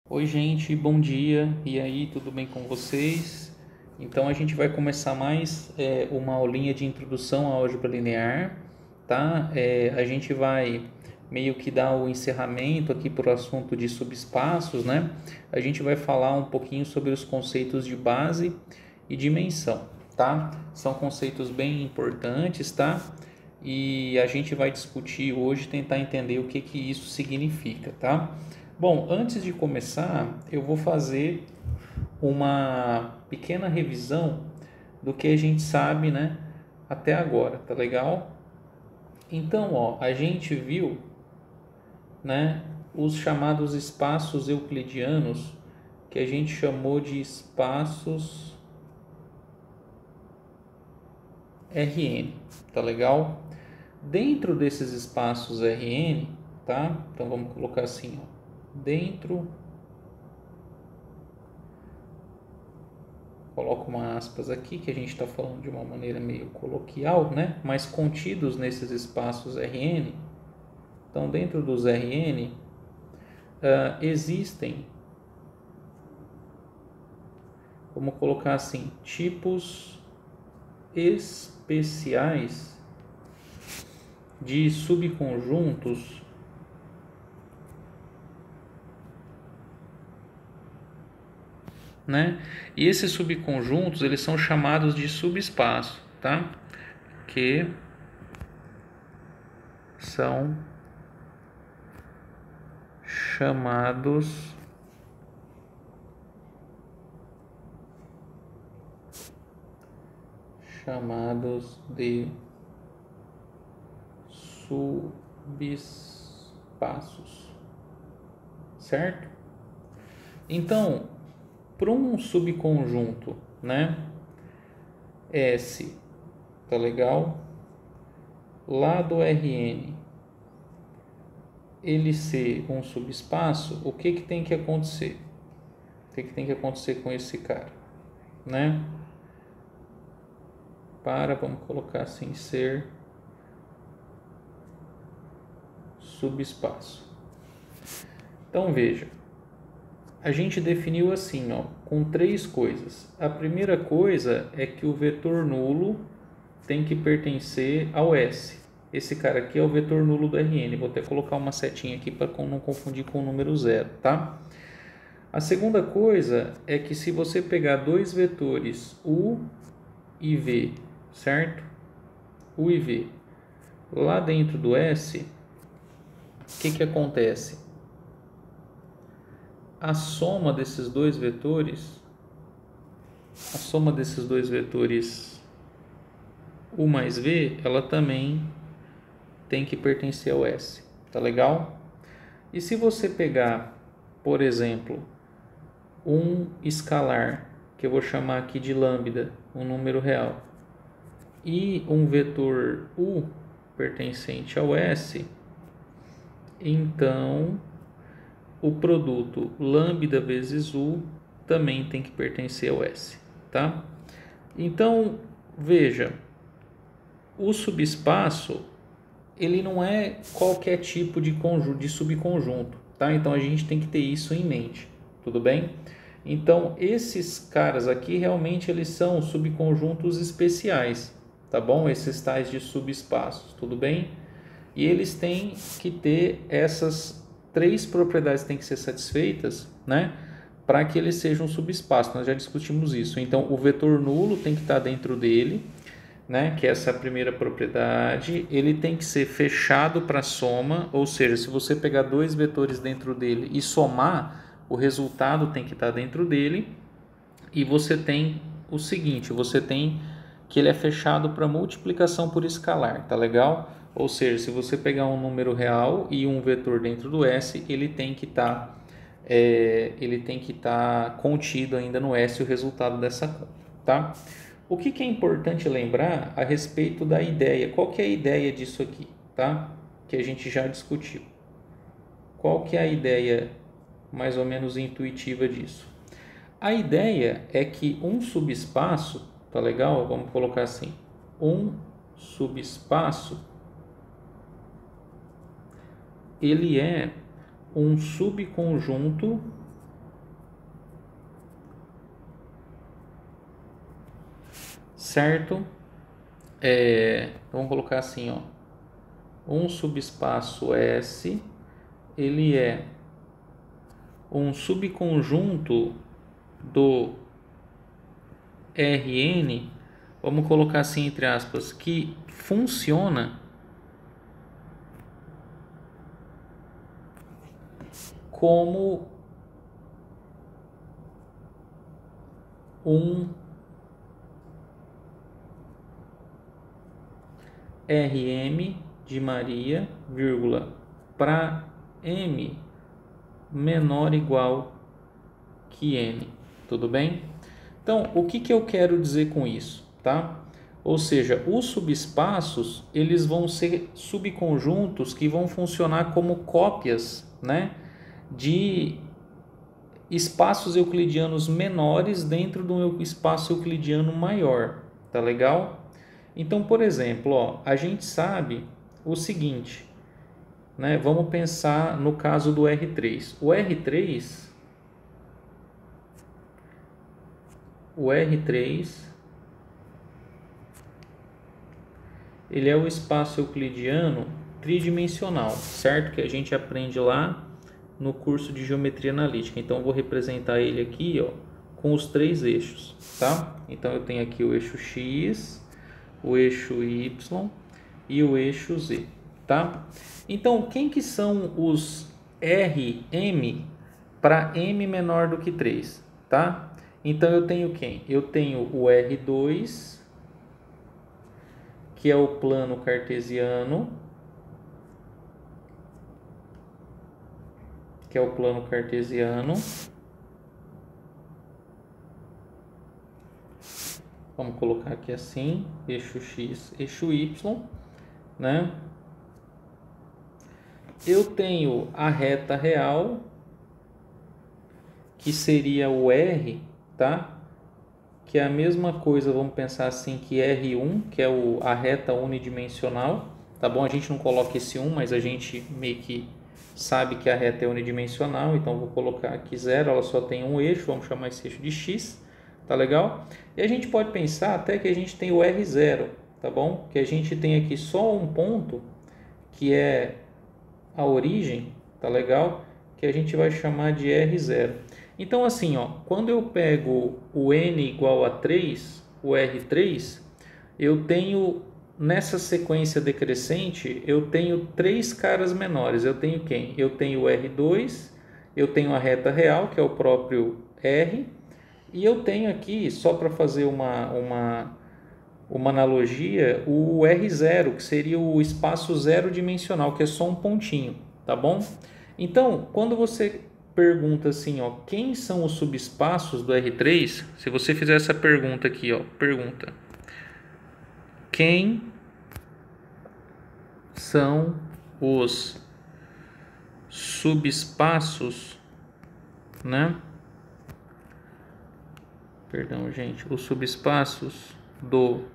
Oi, gente, bom dia. E aí, tudo bem com vocês? Então, a gente vai começar mais uma aulinha de introdução à álgebra linear, tá? A gente vai meio que dar o encerramento aqui para o assunto de subespaços, né? A gente vai falar um pouquinho sobre os conceitos de base e dimensão, tá? São conceitos bem importantes, tá? E a gente vai discutir hoje, tentar entender o que isso significa, tá? Bom, antes de começar, eu vou fazer uma pequena revisão do que a gente sabe, né, até agora, tá legal? Então, ó, a gente viu, né, os chamados espaços euclidianos, que a gente chamou de espaços Rn, tá legal? Dentro desses espaços Rn, tá? Então vamos colocar assim, ó, dentro, coloco uma aspas aqui, que a gente está falando de uma maneira meio coloquial, né? Mas contidos nesses espaços Rn, então dentro dos Rn existem, vamos colocar assim, tipos especiais de subconjuntos, né? E esses subconjuntos, eles são chamados de subespaço, tá? Que são chamados de subespaços, certo? Então, para um subconjunto, né, S, tá legal? Lá do Rn, ele ser um subespaço, o que tem que acontecer? O que tem que acontecer com esse cara, né? Vamos colocar assim, ser subespaço. Então, veja, a gente definiu assim, ó, com três coisas. A primeira coisa é que o vetor nulo tem que pertencer ao S. Esse cara aqui é o vetor nulo do Rn. Vou até colocar uma setinha aqui para não confundir com o número zero, tá? A segunda coisa é que se você pegar dois vetores U e V, certo? U e V, lá dentro do S, o que acontece? A soma desses dois vetores, U mais V, ela também tem que pertencer ao S, tá legal? E se você pegar, por exemplo, um escalar, que eu vou chamar aqui de lambda, um número real, e um vetor U pertencente ao S, então o produto lambda vezes U também tem que pertencer ao S, tá? Então, veja, o subespaço, ele não é qualquer tipo de subconjunto, tá? Então a gente tem que ter isso em mente, tudo bem? Então esses caras aqui realmente eles são subconjuntos especiais, tá bom? Esses tais de subespaços, tudo bem? E eles têm que ter essas três propriedades que têm que ser satisfeitas, né? Para que eles sejam subespaços. Nós já discutimos isso. Então o vetor nulo tem que estar dentro dele, né, que é essa primeira propriedade, ele tem que ser fechado para soma, ou seja, se você pegar dois vetores dentro dele e somar, o resultado tem que estar dentro dele. E você tem o seguinte, você tem que ele é fechado para multiplicação por escalar, tá legal? Ou seja, se você pegar um número real e um vetor dentro do S, ele tem que estar contido ainda no S o resultado dessa conta, tá? O que é importante lembrar a respeito da ideia? Qual que é a ideia disso aqui, tá? Que a gente já discutiu. Qual que é a ideia mais ou menos intuitiva disso? A ideia é que um subespaço, tá legal? Vamos colocar assim, um subespaço, ele é um subconjunto certo? Vamos colocar assim, ó, um subespaço S, ele é um subconjunto do Rn, vamos colocar assim entre aspas, que funciona como um Rm de Maria, vírgula, para M menor ou igual que N, tudo bem? Então, o que eu quero dizer com isso, tá? Ou seja, os subespaços, eles vão ser subconjuntos que vão funcionar como cópias, né, de espaços euclidianos menores dentro de um espaço euclidiano maior, tá legal? Então, por exemplo, ó, a gente sabe o seguinte, né? Vamos pensar no caso do R3. O R3, ele é o espaço euclidiano tridimensional, certo? Que a gente aprende lá no curso de geometria analítica. Então, eu vou representar ele aqui, ó, com os 3 eixos, tá? Então, eu tenho aqui o eixo X, o eixo Y e o eixo Z, tá? Então, quem que são os Rm para m menor do que 3, tá? Então, eu tenho quem? Eu tenho o R2, que é o plano cartesiano, vamos colocar aqui assim, eixo X, eixo Y, né? Eu tenho a reta real, que seria o R, tá? Que é a mesma coisa, vamos pensar assim, que R1, que é a reta unidimensional, tá bom? A gente não coloca esse 1, mas a gente meio que sabe que a reta é unidimensional, então vou colocar aqui 0, ela só tem um eixo, vamos chamar esse eixo de X, tá legal? E a gente pode pensar até que a gente tem o R0, tá bom? Que a gente tem aqui só um ponto, que é a origem, tá legal? Que a gente vai chamar de R0. Então assim, ó, quando eu pego o n igual a 3, o R3, eu tenho, nessa sequência decrescente, eu tenho 3 caras menores. Eu tenho quem? Eu tenho o R2, eu tenho a reta real, que é o próprio R, e eu tenho aqui, só para fazer uma analogia, o R0, que seria o espaço zero dimensional, que é só um pontinho, tá bom? Então, quando você pergunta assim, ó, quem são os subespaços do R3? Se você fizer essa pergunta aqui, ó, pergunta: quem são os subespaços, né? Perdão, gente, os subespaços do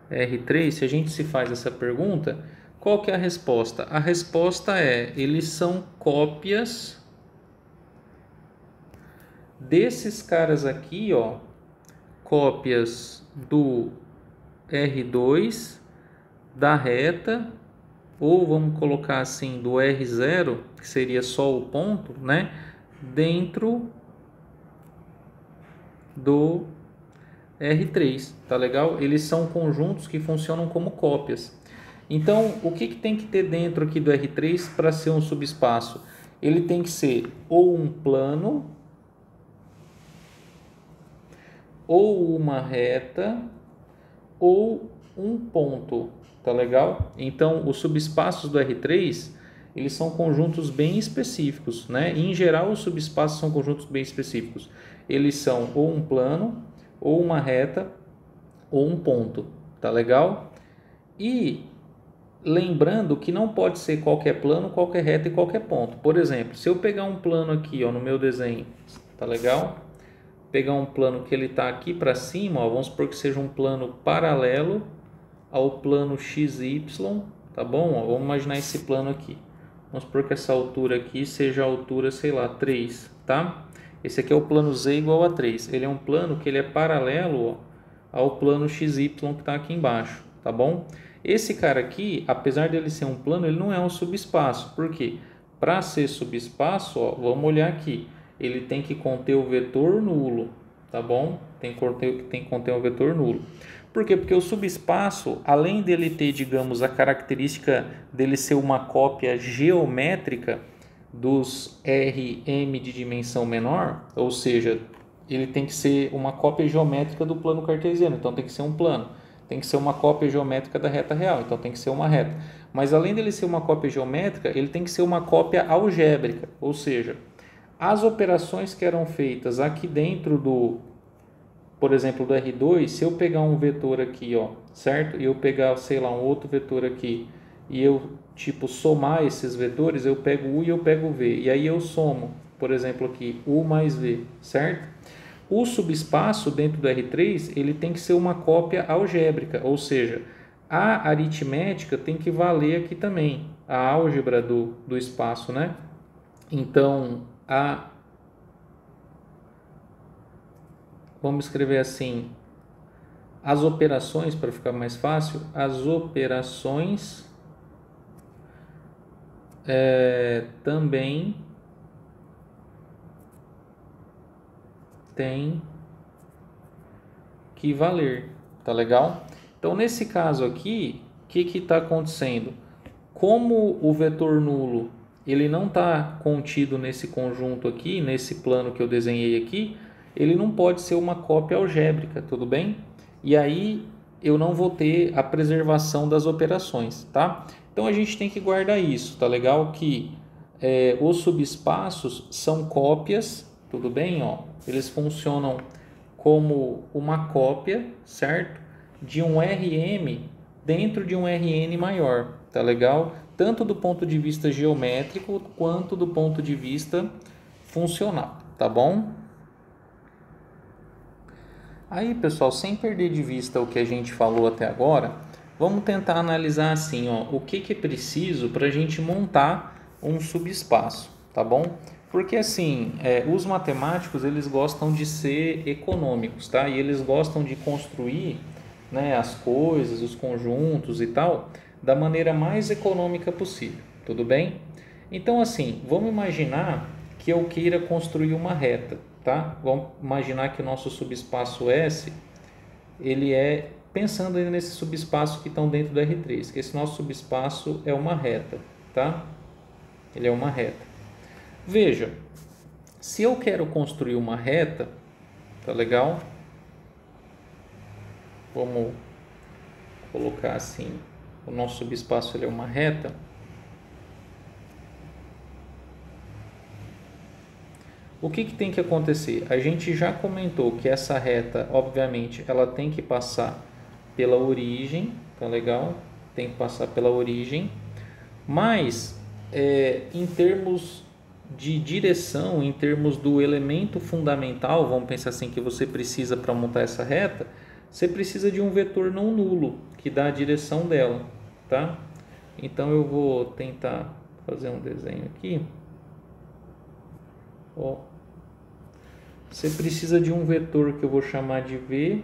R3, se a gente se faz essa pergunta, qual que é a resposta? A resposta é, eles são cópias desses caras aqui, ó, cópias do R2, da reta, ou vamos colocar assim, do R0, que seria só o ponto, né, dentro do R3, tá legal? Eles são conjuntos que funcionam como cópias. Então, o que tem que ter dentro aqui do R3 para ser um subespaço? Ele tem que ser ou um plano, ou uma reta, ou um ponto, tá legal? Então, os subespaços do R3, eles são conjuntos bem específicos, né? Em geral, os subespaços são conjuntos bem específicos. Eles são ou um plano, ou uma reta, ou um ponto, tá legal? E lembrando que não pode ser qualquer plano, qualquer reta e qualquer ponto. Por exemplo, se eu pegar um plano aqui, ó, no meu desenho, tá legal? Pegar um plano que ele está aqui para cima, ó, vamos supor que seja um plano paralelo ao plano XY, tá bom? Ó, vamos imaginar esse plano aqui. Vamos supor que essa altura aqui seja a altura, sei lá, 3, tá? Esse aqui é o plano Z igual a 3. Ele é um plano que ele é paralelo, ó, ao plano XY que está aqui embaixo, tá bom? Esse cara aqui, apesar dele ser um plano, ele não é um subespaço. Por quê? Para ser subespaço, ó, vamos olhar aqui. Ele tem que conter o vetor nulo, tá bom? Tem que conter o vetor nulo. Por quê? Porque o subespaço, além dele ter, digamos, a característica dele ser uma cópia geométrica dos Rm de dimensão menor, ou seja, ele tem que ser uma cópia geométrica do plano cartesiano, então tem que ser um plano. Tem que ser uma cópia geométrica da reta real, então tem que ser uma reta. Mas além dele ser uma cópia geométrica, ele tem que ser uma cópia algébrica, ou seja, as operações que eram feitas aqui dentro do, por exemplo, do R2, se eu pegar um vetor aqui, ó, certo? E eu pegar, sei lá, um outro vetor aqui, e eu, tipo, somar esses vetores, eu pego U e eu pego V. E aí eu somo, por exemplo, aqui, U mais V, certo? O subespaço dentro do R3, ele tem que ser uma cópia algébrica, ou seja, a aritmética tem que valer aqui também, a álgebra do espaço, né? Então, vamos escrever assim, as operações, para ficar mais fácil, as operações também tem que valer, tá legal? Então, nesse caso aqui, o que está acontecendo? Como o vetor nulo ele não está contido nesse conjunto aqui, nesse plano que eu desenhei aqui, ele não pode ser uma cópia algébrica, tudo bem? E aí eu não vou ter a preservação das operações, tá? Então a gente tem que guardar isso, tá legal? Que os subespaços são cópias, tudo bem? Ó, eles funcionam como uma cópia, certo? De um Rm dentro de um Rn maior, tá legal? Tanto do ponto de vista geométrico quanto do ponto de vista funcional, tá bom? Aí, pessoal, sem perder de vista o que a gente falou até agora, vamos tentar analisar assim, ó, o que é preciso para a gente montar um subespaço, tá bom? Porque assim, os matemáticos eles gostam de ser econômicos, tá? E eles gostam de construir, né, as coisas, os conjuntos e tal, da maneira mais econômica possível, tudo bem? Então assim, vamos imaginar que eu queira construir uma reta, tá? Vamos imaginar que o nosso subespaço S, ele é, pensando ainda nesse subespaço que estão dentro do R3, que esse nosso subespaço é uma reta, tá? Ele é uma reta. Veja, se eu quero construir uma reta, tá legal? Vamos colocar assim, o nosso subespaço ele é uma reta. O que tem que acontecer? A gente já comentou que essa reta, obviamente, ela tem que passar pela origem, tá legal? Tem que passar pela origem, mas em termos de direção, em termos do elemento fundamental, vamos pensar assim, que você precisa para montar essa reta, você precisa de um vetor não nulo, que dá a direção dela, tá? Então eu vou tentar fazer um desenho aqui. Ó, você precisa de um vetor que eu vou chamar de V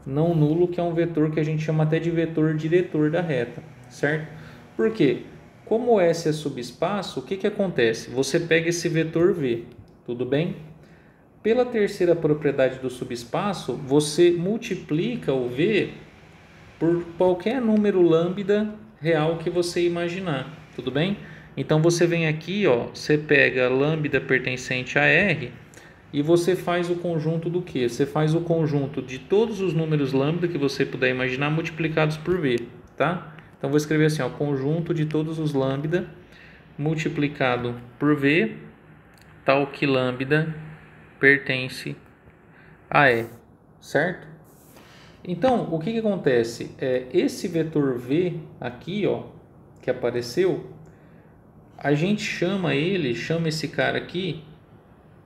não nulo, que é um vetor que a gente chama até de vetor diretor da reta, certo? Por quê? Como S é subespaço, o que acontece? Você pega esse vetor V, tudo bem? Pela terceira propriedade do subespaço, você multiplica o V por qualquer número lambda real que você imaginar, tudo bem? Então você vem aqui, ó, você pega lambda pertencente a R e você faz o conjunto do quê? Você faz o conjunto de todos os números lambda que você puder imaginar multiplicados por V, tá? Então vou escrever assim, ó, conjunto de todos os lambda multiplicado por V, tal que lambda pertence a E, certo? Então, o que acontece? Esse vetor V aqui, ó, que apareceu, a gente chama esse cara aqui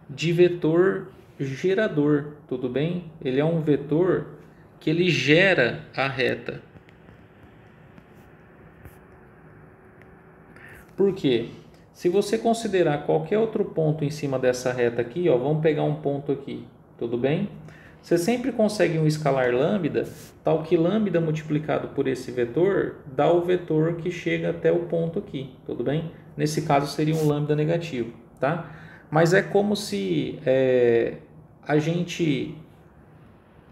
de vetor gerador, tudo bem? Ele é um vetor que ele gera a reta. Por quê? Se você considerar qualquer outro ponto em cima dessa reta aqui, ó, vamos pegar um ponto aqui, tudo bem? Você sempre consegue um escalar lambda, tal que lambda multiplicado por esse vetor dá o vetor que chega até o ponto aqui, tudo bem? Nesse caso seria um lambda negativo, tá? Mas é como se a gente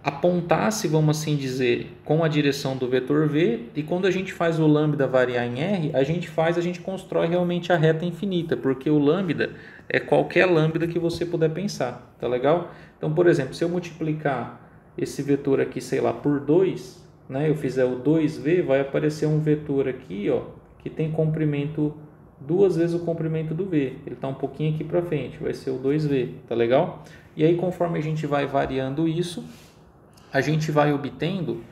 apontasse, vamos assim dizer, com a direção do vetor v, e quando a gente faz o lambda variar em r, a gente constrói realmente a reta infinita, porque o lambda é qualquer lambda que você puder pensar, tá legal? Então, por exemplo, se eu multiplicar esse vetor aqui, sei lá, por 2, né, eu fizer o 2v, vai aparecer um vetor aqui, ó, que tem comprimento duas vezes o comprimento do v. Ele está um pouquinho aqui para frente, vai ser o 2v, tá legal? E aí, conforme a gente vai variando isso, a gente vai obtendo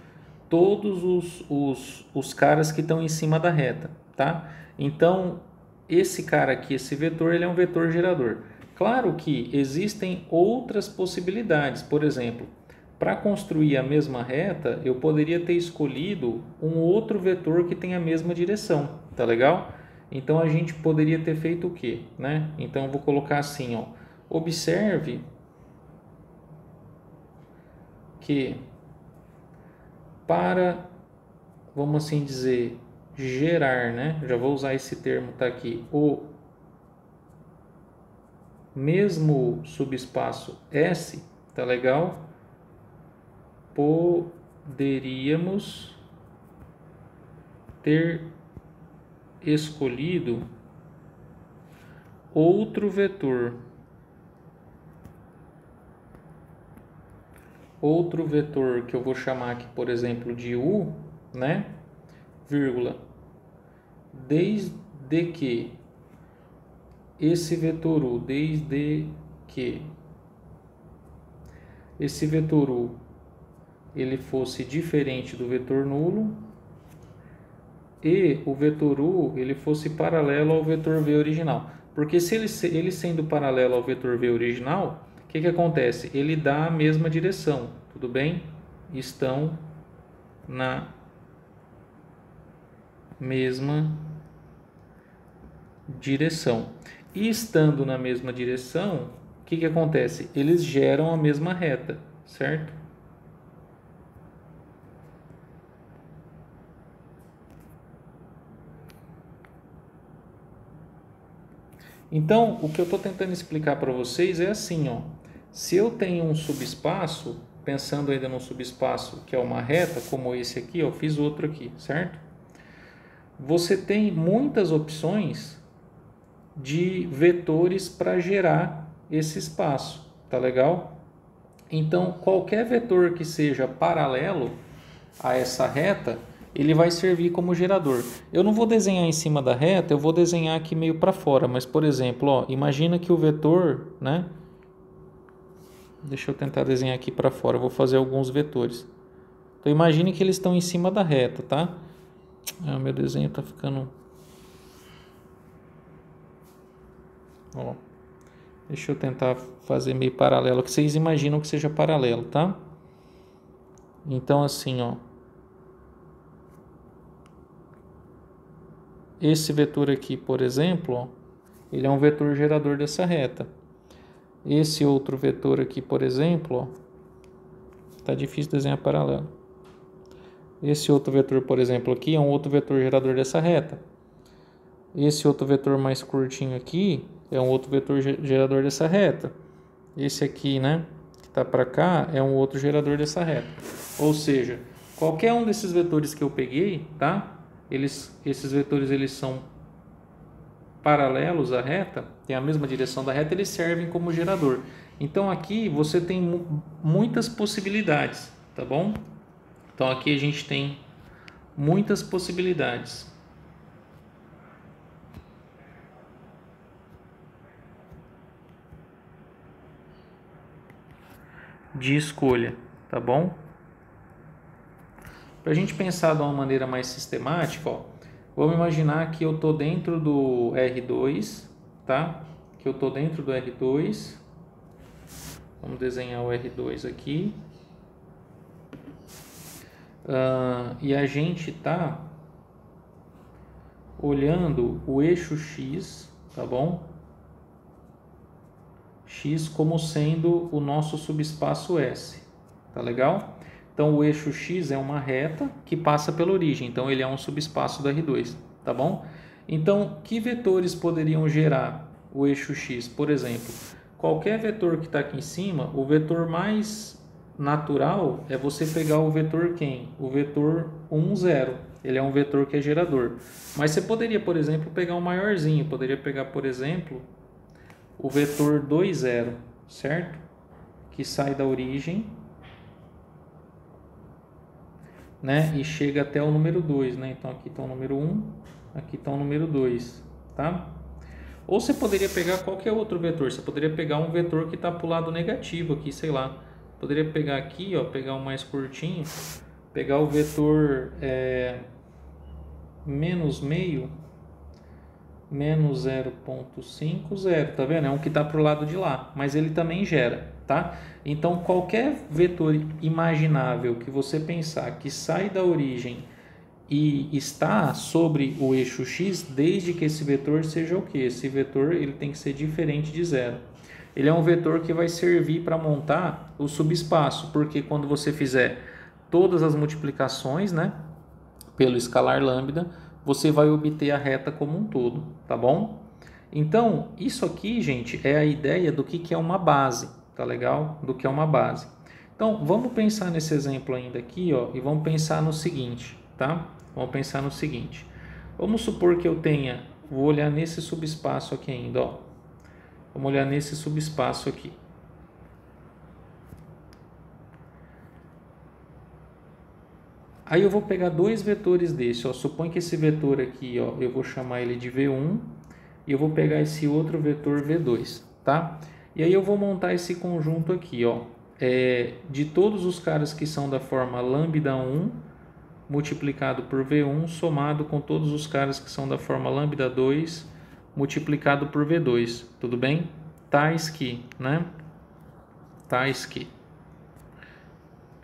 todos os caras que estão em cima da reta, tá? Então, esse cara aqui, esse vetor, ele é um vetor gerador. Claro que existem outras possibilidades. Por exemplo, para construir a mesma reta, eu poderia ter escolhido um outro vetor que tem a mesma direção, tá legal? Então, a gente poderia ter feito o quê, né? Então, eu vou colocar assim, ó. Observe que para, vamos assim dizer, gerar, né? Já vou usar esse termo, tá aqui, o mesmo subespaço S, tá legal? Poderíamos ter escolhido outro vetor que eu vou chamar aqui, por exemplo, de U, né? Vírgula, desde que esse vetor U, ele fosse diferente do vetor nulo e o vetor U ele fosse paralelo ao vetor V original. Porque se ele sendo paralelo ao vetor V original, o que acontece? Ele dá a mesma direção, tudo bem? Estão na mesma direção. E estando na mesma direção, o que acontece? Eles geram a mesma reta, certo? Então, o que eu estou tentando explicar para vocês é assim, ó. Se eu tenho um subespaço, pensando ainda num subespaço que é uma reta, como esse aqui, eu fiz outro aqui, certo? Você tem muitas opções de vetores para gerar esse espaço, tá legal? Então, qualquer vetor que seja paralelo a essa reta, ele vai servir como gerador. Eu não vou desenhar em cima da reta, eu vou desenhar aqui meio para fora, mas por exemplo, ó, imagina que o vetor, né? Deixa eu tentar desenhar aqui para fora, eu vou fazer alguns vetores. Então imagine que eles estão em cima da reta, tá? Ah, meu desenho tá ficando... Ó, deixa eu tentar fazer meio paralelo, que vocês imaginam que seja paralelo, tá? Então assim, ó. Esse vetor aqui, por exemplo, ó, ele é um vetor gerador dessa reta. Esse outro vetor aqui, por exemplo, ó, tá difícil desenhar paralelo. Esse outro vetor, por exemplo, aqui é um outro vetor gerador dessa reta. Esse outro vetor mais curtinho aqui é um outro vetor gerador dessa reta. Esse aqui, né, que tá para cá, é um outro gerador dessa reta. Ou seja, qualquer um desses vetores que eu peguei, tá? Esses vetores eles são paralelos à reta, tem a mesma direção da reta, eles servem como gerador. Então aqui você tem muitas possibilidades, tá bom? Então aqui a gente tem muitas possibilidades de escolha, tá bom? Para a gente pensar de uma maneira mais sistemática, ó, vamos imaginar que eu estou dentro do R2, tá? Que eu estou dentro do R2. Vamos desenhar o R2 aqui. E a gente está olhando o eixo X, tá bom? X como sendo o nosso subespaço S, tá legal? Então o eixo x é uma reta que passa pela origem, então ele é um subespaço do R2, tá bom? Então, que vetores poderiam gerar o eixo x? Por exemplo, qualquer vetor que está aqui em cima, o vetor mais natural é você pegar o vetor quem? O vetor 1, 0. Ele é um vetor que é gerador. Mas você poderia, por exemplo, pegar um maiorzinho. Poderia pegar, por exemplo, o vetor 2, 0, certo? Que sai da origem, né? E chega até o número 2, né? Então aqui está o número 1, aqui está o número 2, tá? Ou você poderia pegar qualquer outro vetor. Você poderia pegar um vetor que está para o lado negativo aqui, sei lá. Poderia pegar aqui, ó, pegar um mais curtinho, pegar o vetor menos meio, menos 0,5, 0, tá vendo? É um que está para o lado de lá, mas ele também gera, tá? Então, qualquer vetor imaginável que você pensar que sai da origem e está sobre o eixo x, desde que esse vetor seja o quê? Esse vetor ele tem que ser diferente de 0. Ele é um vetor que vai servir para montar o subespaço, porque quando você fizer todas as multiplicações, né, pelo escalar lambda, você vai obter a reta como um todo, tá bom? Então, isso aqui, gente, é a ideia do que é uma base, tá legal? Do que é uma base. Então, vamos pensar nesse exemplo ainda aqui, ó, e vamos pensar no seguinte, tá? Vamos pensar no seguinte. Vamos supor que eu tenha, vou olhar nesse subespaço aqui ainda, ó. Vamos olhar nesse subespaço aqui. Aí eu vou pegar dois vetores desse, ó. Suponho que esse vetor aqui, ó, eu vou chamar ele de V1 e eu vou pegar esse outro vetor V2, tá? E aí eu vou montar esse conjunto aqui, ó, de todos os caras que são da forma lambda 1 multiplicado por V1 somado com todos os caras que são da forma lambda 2 multiplicado por V2, tudo bem? Tais que, né? Tais que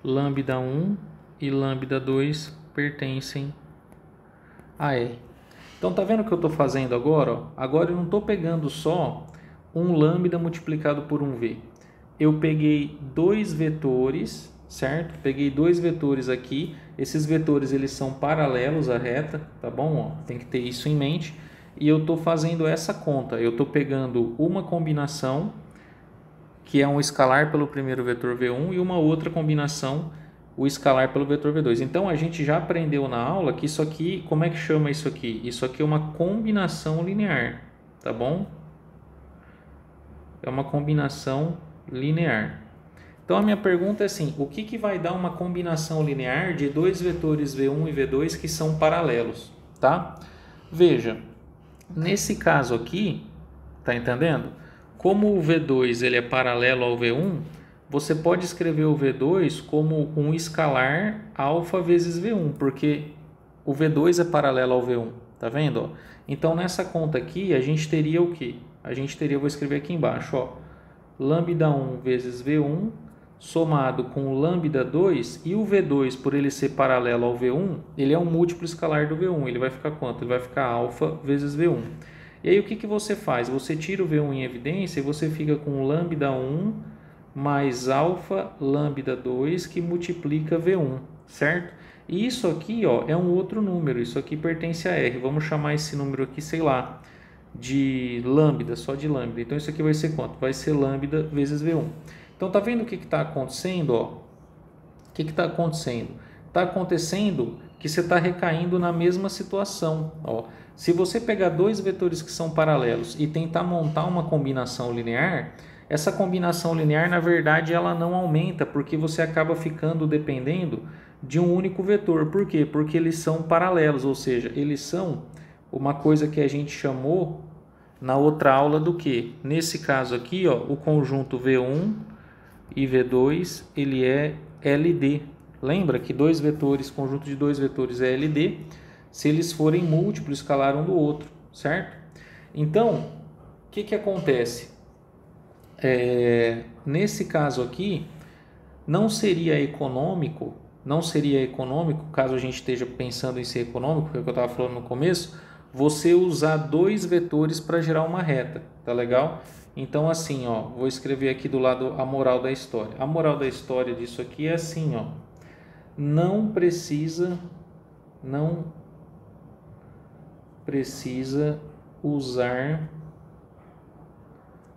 lambda 1 e lambda 2 pertencem a R. Então, tá vendo o que eu estou fazendo agora? Ó? Agora eu não estou pegando só um lambda multiplicado por um V. Eu peguei dois vetores, certo? Peguei dois vetores aqui. Esses vetores eles são paralelos à reta, tá bom? Ó, tem que ter isso em mente. E eu estou fazendo essa conta. Eu estou pegando uma combinação, que é um escalar pelo primeiro vetor V1, e uma outra combinação, o escalar pelo vetor V2. Então, a gente já aprendeu na aula que isso aqui, como é que chama isso aqui? Isso aqui é uma combinação linear, tá bom? É uma combinação linear. Então, a minha pergunta é assim, o que vai dar uma combinação linear de dois vetores V1 e V2 que são paralelos, tá? Veja, nesse caso aqui, tá entendendo? Como o V2 ele é paralelo ao V1, você pode escrever o V2 como um escalar alfa vezes V1, porque o V2 é paralelo ao V1, tá vendo? Ó? Então, nessa conta aqui, a gente teria o quê? A gente teria, vou escrever aqui embaixo, ó, lambda 1 vezes V1 somado com lambda 2, e o V2, por ele ser paralelo ao V1, ele é um múltiplo escalar do V1, ele vai ficar quanto? Ele vai ficar alfa vezes V1. E aí o que você faz? Você tira o V1 em evidência e você fica com lambda 1 mais alfa lambda 2 que multiplica V1, certo? E isso aqui, ó, é um outro número, isso aqui pertence a R. Vamos chamar esse número aqui, sei lá, de lambda, só de lambda. Então isso aqui vai ser quanto? Vai ser lambda vezes V1. Então tá vendo o que está acontecendo? Ó? O que está acontecendo? Está acontecendo que você está recaindo na mesma situação. Ó. Se você pegar dois vetores que são paralelos e tentar montar uma combinação linear, essa combinação linear, na verdade, ela não aumenta, porque você acaba ficando dependendo de um único vetor. Por quê? Porque eles são paralelos, ou seja, eles são uma coisa que a gente chamou na outra aula do que? Nesse caso aqui, ó, o conjunto V1 e V2, ele é LD. Lembra que dois vetores, conjunto de dois vetores é LD, se eles forem múltiplos escalar um do outro, certo? Então, o que acontece? Nesse caso aqui, não seria econômico, caso a gente esteja pensando em ser econômico, que é o que eu estava falando no começo, você usar dois vetores para gerar uma reta, tá legal? Então assim, ó, vou escrever aqui do lado a moral da história. A moral da história disso aqui é assim, ó. Não precisa usar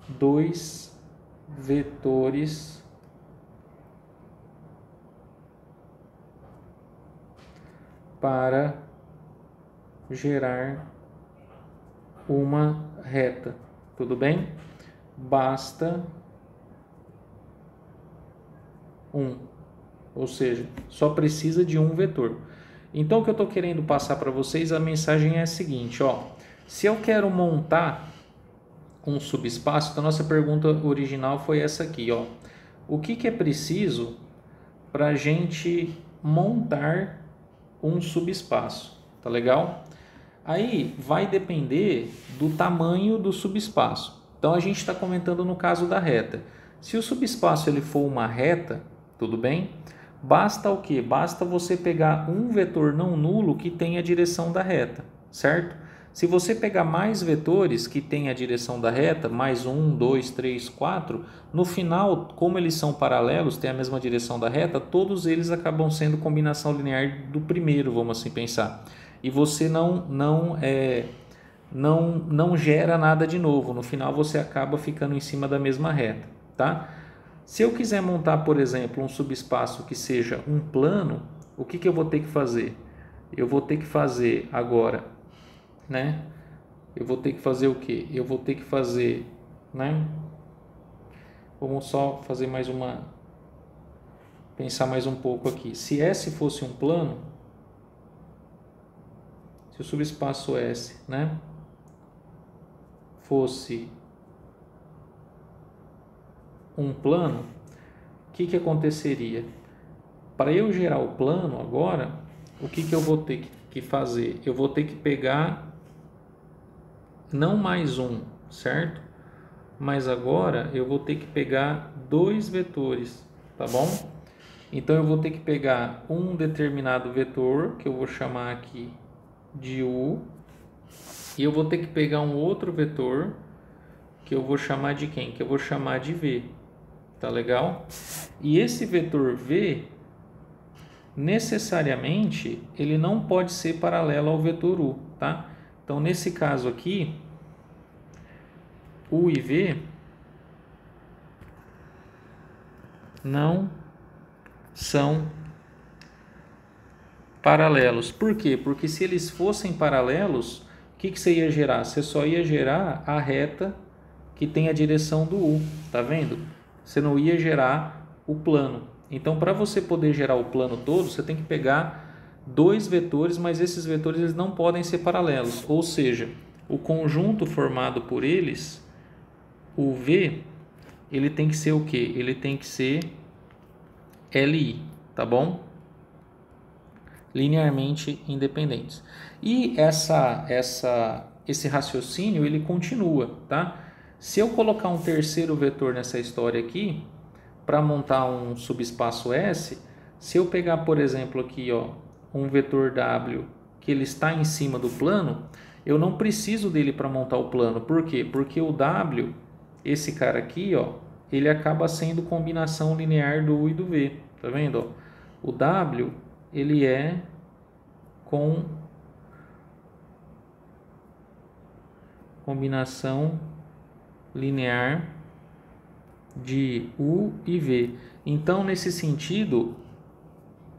dois vetores para gerar uma reta, tudo bem? Basta um, ou seja, só precisa de um vetor. Então, o que eu estou querendo passar para vocês, a mensagem é a seguinte, ó. Se eu quero montar um subespaço, então a nossa pergunta original foi essa aqui, ó. O que é preciso para a gente montar um subespaço? Tá legal? Aí vai depender do tamanho do subespaço. Então a gente está comentando no caso da reta. Se o subespaço ele for uma reta, tudo bem? Basta o quê? Basta você pegar um vetor não nulo que tenha a direção da reta, certo? Se você pegar mais vetores que tenham a direção da reta, mais 1, 2, 3, 4, no final, como eles são paralelos, têm a mesma direção da reta, todos eles acabam sendo combinação linear do primeiro, vamos assim pensar. E você não gera nada de novo. No final você acaba ficando em cima da mesma reta, tá? Se eu quiser montar, por exemplo, um subespaço que seja um plano, o que eu vou ter que fazer? Eu vou ter que fazer agora, né? Eu vou ter que fazer o quê? Eu vou ter que fazer, né? Vamos só fazer mais uma... Pensar mais um pouco aqui. Se S fosse um plano, se o subespaço S, né, fosse um plano, o que aconteceria? Para eu gerar o plano agora, o que eu vou ter que fazer? Eu vou ter que pegar não mais um, certo? Mas agora eu vou ter que pegar dois vetores, tá bom? Então eu vou ter que pegar um determinado vetor, que eu vou chamar aqui de U, e eu vou ter que pegar um outro vetor que eu vou chamar de quem? Que eu vou chamar de V, tá legal? E esse vetor V, necessariamente, ele não pode ser paralelo ao vetor U, tá? Então, nesse caso aqui, U e V não são paralelos. Por quê? Porque se eles fossem paralelos, o que você ia gerar? Você só ia gerar a reta que tem a direção do U, tá vendo? Você não ia gerar o plano. Então, para você poder gerar o plano todo, você tem que pegar dois vetores, mas esses vetores eles não podem ser paralelos. Ou seja, o conjunto formado por eles, o V, ele tem que ser o quê? Ele tem que ser LI, tá bom? Linearmente independentes. E esse raciocínio ele continua, tá? Se eu colocar um terceiro vetor nessa história aqui, para montar um subespaço S, se eu pegar, por exemplo, aqui, ó, um vetor W que ele está em cima do plano, eu não preciso dele para montar o plano. Por quê? Porque o W, esse cara aqui, ó, ele acaba sendo combinação linear do U e do V, tá vendo? Ó? O W ele é com combinação linear de U e V. Então, nesse sentido,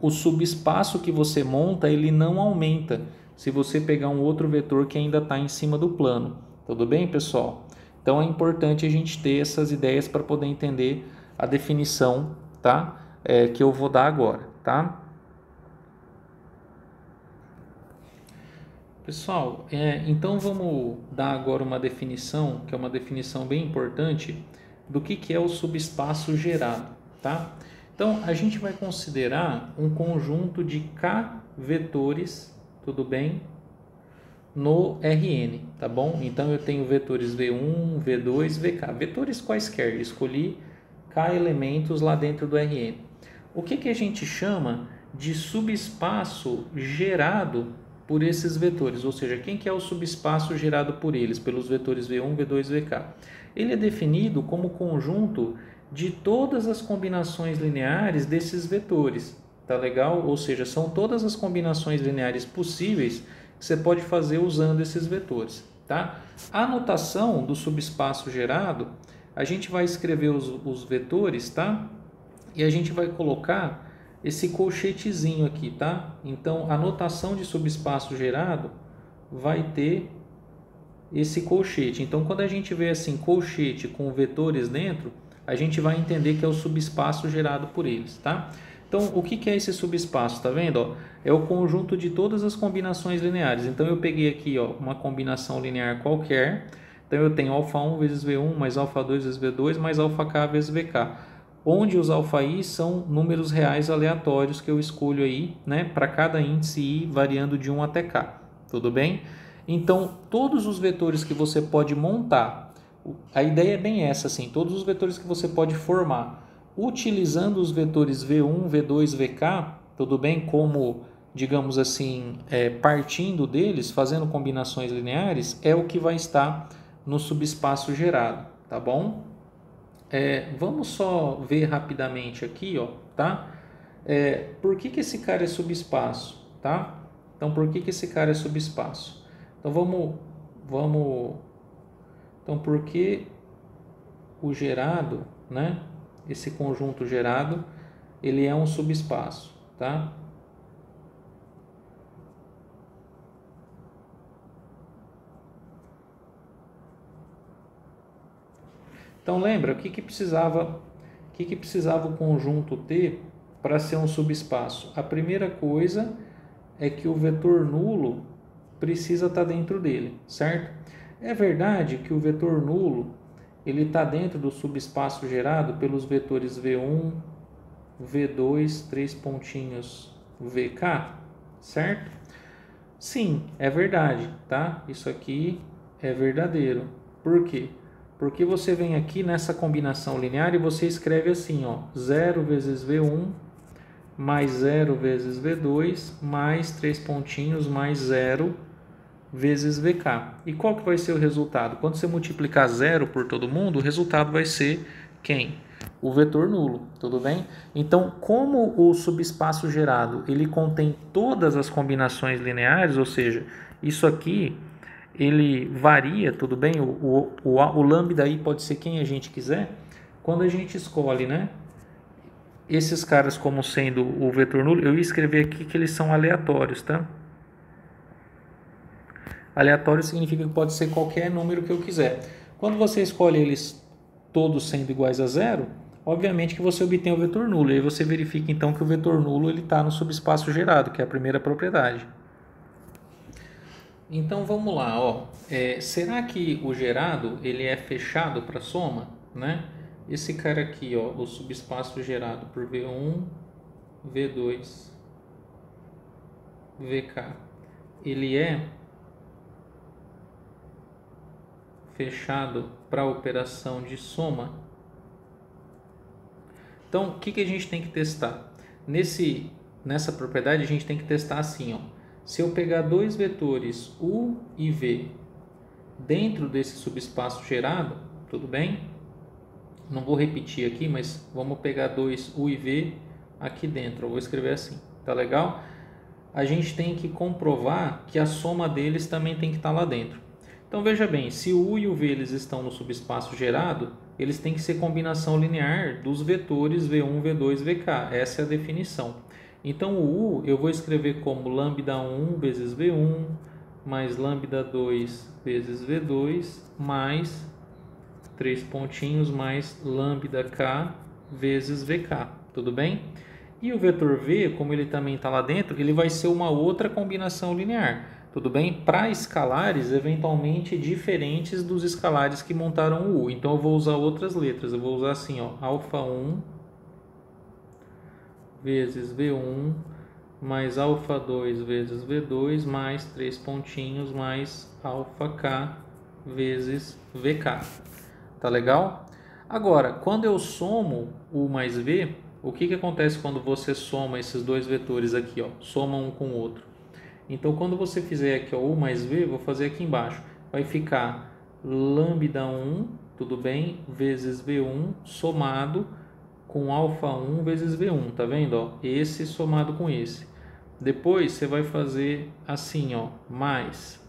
o subespaço que você monta, ele não aumenta se você pegar um outro vetor que ainda está em cima do plano. Tudo bem, pessoal? Então, é importante a gente ter essas ideias para poder entender a definição, tá? Que eu vou dar agora, tá? Pessoal, então vamos dar agora uma definição, que é uma definição bem importante, do que é o subespaço gerado, tá? Então, a gente vai considerar um conjunto de K vetores, tudo bem? No Rn, tá bom? Então, eu tenho vetores V1, V2, VK, vetores quaisquer, escolhi K elementos lá dentro do Rn. O que a gente chama de subespaço gerado por esses vetores, ou seja, quem que é o subespaço gerado por eles, pelos vetores V1, V2, VK? Ele é definido como conjunto de todas as combinações lineares desses vetores. Tá legal? Ou seja, são todas as combinações lineares possíveis que você pode fazer usando esses vetores. Tá? A notação do subespaço gerado, a gente vai escrever os vetores, tá? E a gente vai colocar esse colchetezinho aqui, tá? Então, a notação de subespaço gerado vai ter esse colchete. Então, quando a gente vê assim, colchete com vetores dentro, a gente vai entender que é o subespaço gerado por eles, tá? Então, o que é esse subespaço? Tá vendo? Ó? É o conjunto de todas as combinações lineares. Então, eu peguei aqui ó, uma combinação linear qualquer. Então, eu tenho α1 vezes V1 mais α2 vezes V2 mais αk vezes Vk. Onde os alfa-i são números reais aleatórios que eu escolho aí, né? Para cada índice i variando de 1 até k. Tudo bem? Então, todos os vetores que você pode montar, a ideia é bem essa, assim, todos os vetores que você pode formar, utilizando os vetores V1, V2, Vk, tudo bem? Como, digamos assim, partindo deles, fazendo combinações lineares, é o que vai estar no subespaço gerado, tá bom? Vamos só ver rapidamente aqui, ó, tá? Por que esse cara é subespaço, tá? Então, por que esse cara é subespaço? Então, Então, por que o gerado, né? Esse conjunto gerado, ele é um subespaço, tá? Então, lembra, o que precisava o conjunto ter para ser um subespaço? A primeira coisa é que o vetor nulo precisa estar dentro dele, certo? É verdade que o vetor nulo ele está dentro do subespaço gerado pelos vetores V1, V2, 3 pontinhos, VK, certo? Sim, é verdade, tá? Isso aqui é verdadeiro. Por quê? Porque você vem aqui nessa combinação linear e você escreve assim, ó, 0 vezes V1 mais 0 vezes V2 mais 3 pontinhos mais 0 vezes VK. E qual que vai ser o resultado? Quando você multiplicar 0 por todo mundo, o resultado vai ser quem? O vetor nulo, tudo bem? Então, como o subespaço gerado ele contém todas as combinações lineares, ou seja, isso aqui ele varia, tudo bem? O lambda aí pode ser quem a gente quiser. Quando a gente escolhe, né? Esses caras como sendo o vetor nulo, eu ia escrever aqui que eles são aleatórios, tá? Aleatório significa que pode ser qualquer número que eu quiser. Quando você escolhe eles todos sendo iguais a zero, obviamente que você obtém o vetor nulo. E aí você verifica então que o vetor nulo está no subespaço gerado, que é a primeira propriedade. Então vamos lá, ó. Será que o gerado ele é fechado para soma, né? Esse cara aqui, ó, o subespaço gerado por V1, V2, VK, ele é fechado para a operação de soma. Então, o que a gente tem que testar? Nessa propriedade, a gente tem que testar assim, ó. Se eu pegar dois vetores U e V dentro desse subespaço gerado, tudo bem? Não vou repetir aqui, mas vamos pegar dois U e V aqui dentro. Eu vou escrever assim, tá legal? A gente tem que comprovar que a soma deles também tem que estar lá dentro. Então veja bem, se o U e o V eles estão no subespaço gerado, eles têm que ser combinação linear dos vetores V1, V2, VK. Essa é a definição. Então o U eu vou escrever como lambda 1 vezes V1 mais lambda 2 vezes V2 mais 3 pontinhos mais lambda K vezes VK. Tudo bem? E o vetor V, como ele também está lá dentro, ele vai ser uma outra combinação linear. Tudo bem? Para escalares eventualmente diferentes dos escalares que montaram o U. Então eu vou usar outras letras. Eu vou usar assim, ó, alfa1 vezes V1 mais alfa2 vezes V2 mais 3 pontinhos mais alfa-k vezes VK. Tá legal? Agora, quando eu somo U mais V, o que acontece quando você soma esses dois vetores aqui, ó? Soma um com o outro. Então, quando você fizer aqui ó, U mais V, vou fazer aqui embaixo. Vai ficar lambda 1 tudo bem? Vezes V1 somado com alfa 1 vezes V1, tá vendo? Ó, esse somado com esse. Depois você vai fazer assim, ó, mais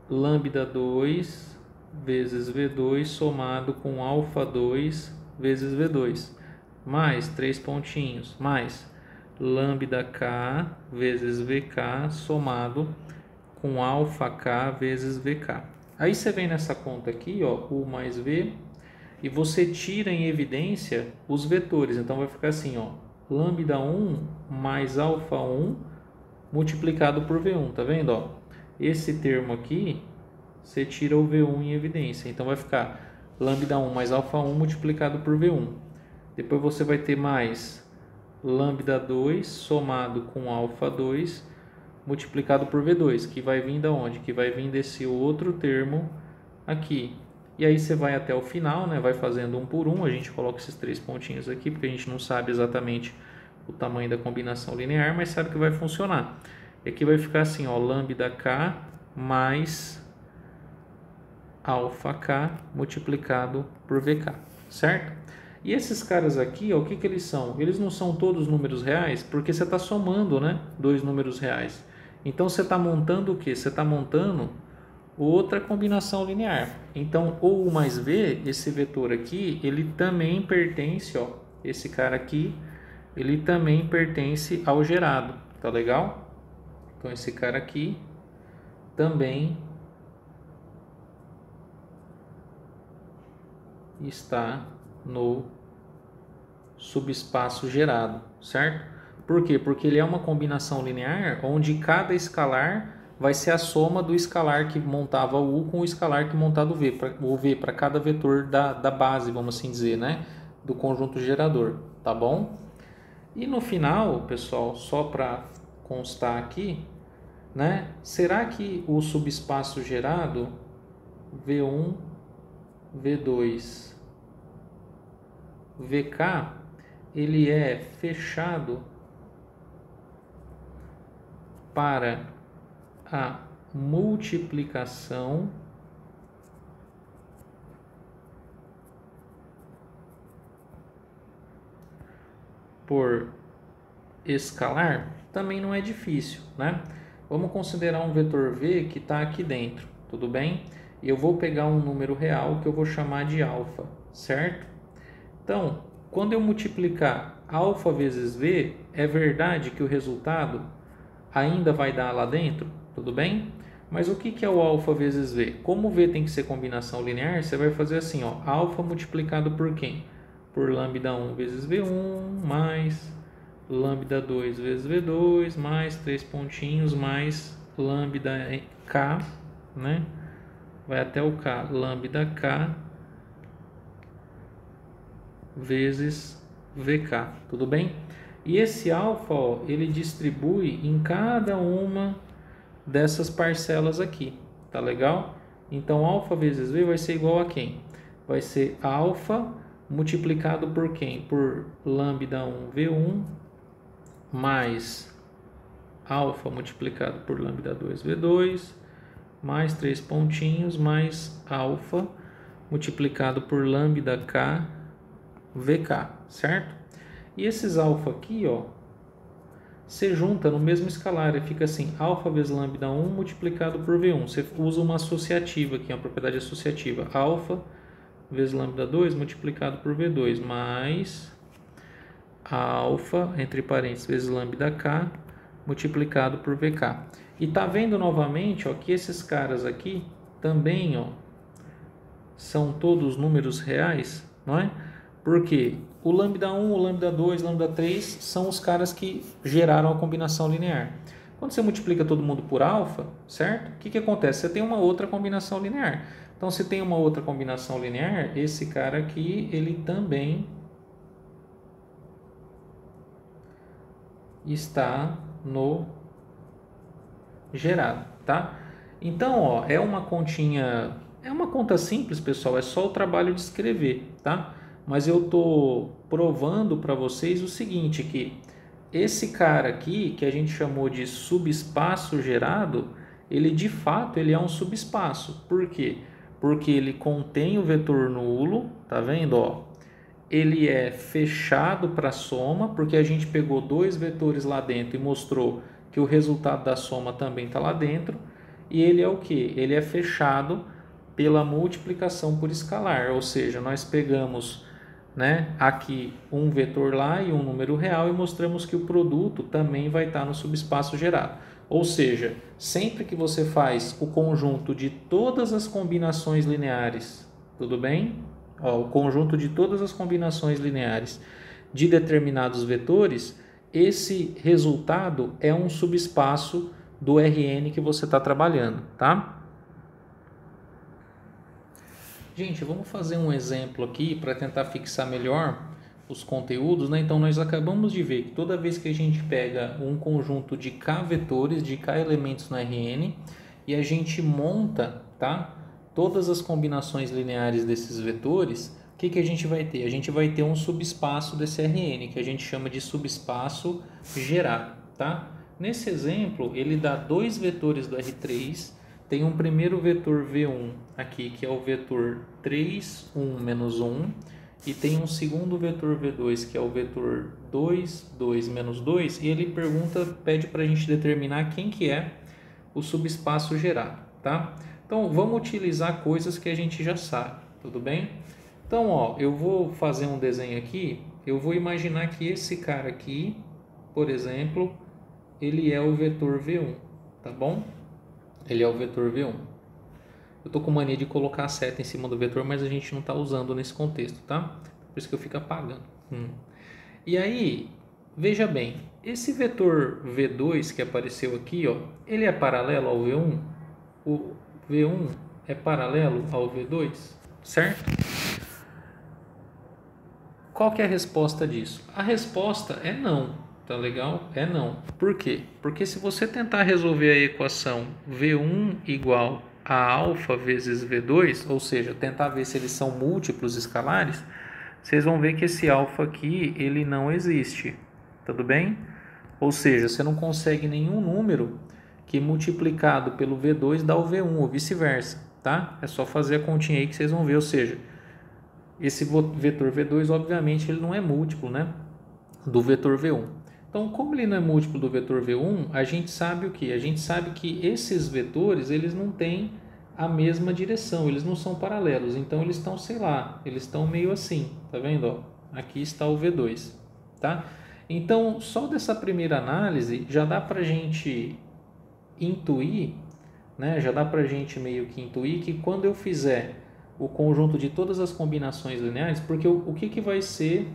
lambda 2 vezes V2 somado com alfa 2 vezes V2, mais 3 pontinhos, mais lambda K vezes VK somado com alfa K vezes VK. Aí você vem nessa conta aqui, ó, U mais V, e você tira em evidência os vetores. Então vai ficar assim, ó, lambda 1 mais alfa 1 multiplicado por V1, tá vendo? Ó? Esse termo aqui, você tira o V1 em evidência. Então vai ficar lambda 1 mais alfa 1 multiplicado por V1. Depois você vai ter mais lambda 2 somado com alfa 2 multiplicado por V2, que vai vir da onde? Que vai vir desse outro termo aqui. E aí você vai até o final, né? Vai fazendo um por um. A gente coloca esses 3 pontinhos aqui, porque a gente não sabe exatamente o tamanho da combinação linear, mas sabe que vai funcionar. E aqui vai ficar assim, ó, lambda K mais alfa K multiplicado por VK, certo? E esses caras aqui, ó, o que que eles são? Eles não são todos números reais, porque você está somando, né, dois números reais. Então você está montando o quê? Você está montando outra combinação linear. Então, o U mais V, esse vetor aqui, ele também pertence, ó, esse cara aqui, ele também pertence ao gerado, tá legal? Então, esse cara aqui também está no subespaço gerado, certo? Por quê? Porque ele é uma combinação linear onde cada escalar vai ser a soma do escalar que montava o U com o escalar que montava o V para cada vetor da base, vamos assim dizer, né? Do conjunto gerador, tá bom? E no final, pessoal, só para constar aqui, né? Será que o subespaço gerado V1, V2, VK, ele é fechado para a multiplicação por escalar? Também não é difícil, né? Vamos considerar um vetor V que está aqui dentro, tudo bem? E eu vou pegar um número real que eu vou chamar de alfa, certo? Então, quando eu multiplicar alfa vezes V, é verdade que o resultado ainda vai dar lá dentro, tudo bem? Mas o que é o alfa vezes V? Como o V tem que ser combinação linear, você vai fazer assim, ó, alfa multiplicado por quem? Por lambda 1 vezes V1, mais lambda 2 vezes V2, mais 3 pontinhos, mais lambda K, né? Vai até o K, lambda K vezes VK, tudo bem? E esse alfa, ó, ele distribui em cada uma dessas parcelas aqui, tá legal? Então, alfa vezes V vai ser igual a quem? Vai ser alfa multiplicado por quem? Por lambda 1 V1 mais alfa multiplicado por lambda 2 V2 mais 3 pontinhos mais alfa multiplicado por lambda K VK, certo? E esses alfa aqui, ó, você junta no mesmo escalar e fica assim, alfa vezes lambda 1 multiplicado por V1. Você usa uma associativa aqui, uma propriedade associativa. Alfa vezes lambda 2 multiplicado por V2 mais alfa, entre parênteses, vezes lambda K multiplicado por VK. E tá vendo novamente, ó, que esses caras aqui também, ó, são todos números reais, não é? Porque o lambda 1, o lambda 2, o lambda 3 são os caras que geraram a combinação linear. Quando você multiplica todo mundo por alfa, certo? O que acontece? Você tem uma outra combinação linear. Então, se tem uma outra combinação linear, esse cara aqui, ele também está no gerado, tá? Então, ó, é uma continha, é uma conta simples, pessoal, é só o trabalho de escrever, tá? Mas eu tô provando para vocês o seguinte, que esse cara aqui, que a gente chamou de subespaço gerado, ele de fato ele é um subespaço. Por quê? porque ele contém o vetor nulo, tá vendo, ó? Ele é fechado para a soma, porque a gente pegou dois vetores lá dentro e mostrou que o resultado da soma também está lá dentro. E ele é o que? Ele é fechado pela multiplicação por escalar, ou seja, nós pegamos, né, aqui um vetor lá e um número real e mostramos que o produto também vai estar no subespaço gerado. Ou seja, sempre que você faz o conjunto de todas as combinações lineares, tudo bem? Ó, o conjunto de todas as combinações lineares de determinados vetores, esse resultado é um subespaço do Rn que você está trabalhando, tá? Gente, vamos fazer um exemplo aqui para tentar fixar melhor os conteúdos, né? Então, nós acabamos de ver que toda vez que a gente pega um conjunto de K vetores, de K elementos no Rn, e a gente monta, tá? Todas as combinações lineares desses vetores, o que a gente vai ter? A gente vai ter um subespaço desse Rn, que a gente chama de subespaço gerado, tá? Nesse exemplo, ele dá dois vetores do R3, tem um primeiro vetor V1 aqui, que é o vetor 3, 1, menos 1, e tem um segundo vetor V2, que é o vetor 2, 2, menos 2, e ele pede para a gente determinar quem que é o subespaço gerado, tá? Então, vamos utilizar coisas que a gente já sabe, tudo bem? Então, ó, eu vou fazer um desenho aqui, eu vou imaginar que esse cara aqui, por exemplo, ele é o vetor V1, tá bom? Ele é o vetor V1. Eu tô com mania de colocar a seta em cima do vetor, mas a gente não está usando nesse contexto, tá? Por isso que eu fico apagando. E aí, veja bem, esse vetor V2 que apareceu aqui, ó, ele é paralelo ao V1? O V1 é paralelo ao V2, certo? Qual que é a resposta disso? A resposta é não, tá legal? É não. Por quê? Porque se você tentar resolver a equação V1 igual a alfa vezes V2, ou seja, tentar ver se eles são múltiplos escalares, vocês vão ver que esse alfa aqui, ele não existe, tudo bem? Ou seja, você não consegue nenhum número que multiplicado pelo V2 dá o V1 ou vice-versa, tá? É só fazer a continha aí que vocês vão ver, ou seja, esse vetor V2, obviamente, ele não é múltiplo, né, do vetor V1. Então, como ele não é múltiplo do vetor V1, a gente sabe o que? A gente sabe que esses vetores, eles não têm a mesma direção, eles não são paralelos. Então, eles estão, sei lá, eles estão meio assim, tá vendo? Ó, aqui está o V2, tá? Então, só dessa primeira análise, já dá pra gente intuir, né? Já dá pra gente meio que intuir que quando eu fizer o conjunto de todas as combinações lineares, porque o que vai ser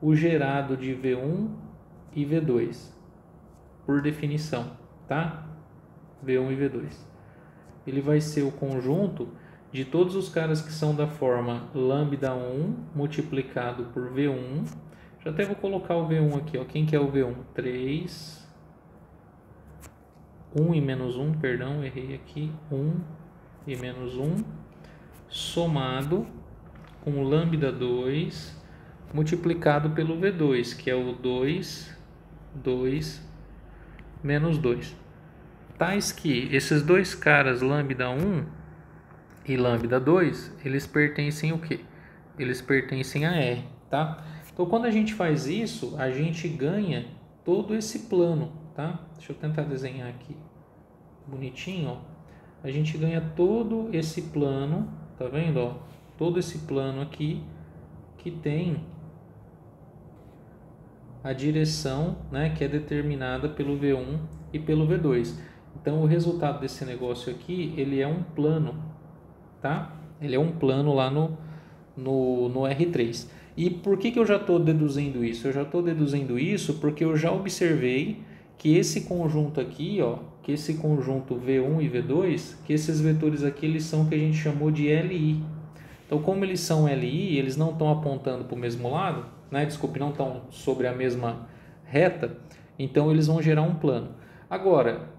o gerado de V1 e V2, por definição, tá? V1 e V2. Ele vai ser o conjunto de todos os caras que são da forma lambda 1 multiplicado por V1. Já até vou colocar o V1 aqui, ó. Quem que é o V1? 3, 1 e menos 1, perdão, errei aqui. 1 e menos 1, somado com lambda 2 multiplicado pelo V2, que é o 2, 2 menos 2. Tais que esses dois caras, lambda 1 e lambda 2, eles pertencem ao quê? Eles pertencem a R, tá? Então, quando a gente faz isso, a gente ganha todo esse plano, tá? Deixa eu tentar desenhar aqui bonitinho, ó. A gente ganha todo esse plano, tá vendo, ó? Todo esse plano aqui que tem a direção, né, que é determinada pelo V1 e pelo V2. Então, o resultado desse negócio aqui, ele é um plano, tá? Ele é um plano lá no R3. E por que eu já estou deduzindo isso? Eu já estou deduzindo isso porque eu já observei que esse conjunto aqui, ó, que esse conjunto V1 e V2, que esses vetores aqui, eles são o que a gente chamou de LI. Então, como eles são LI, eles não estão apontando para o mesmo lado, né? Desculpe, não estão sobre a mesma reta, então eles vão gerar um plano. Agora,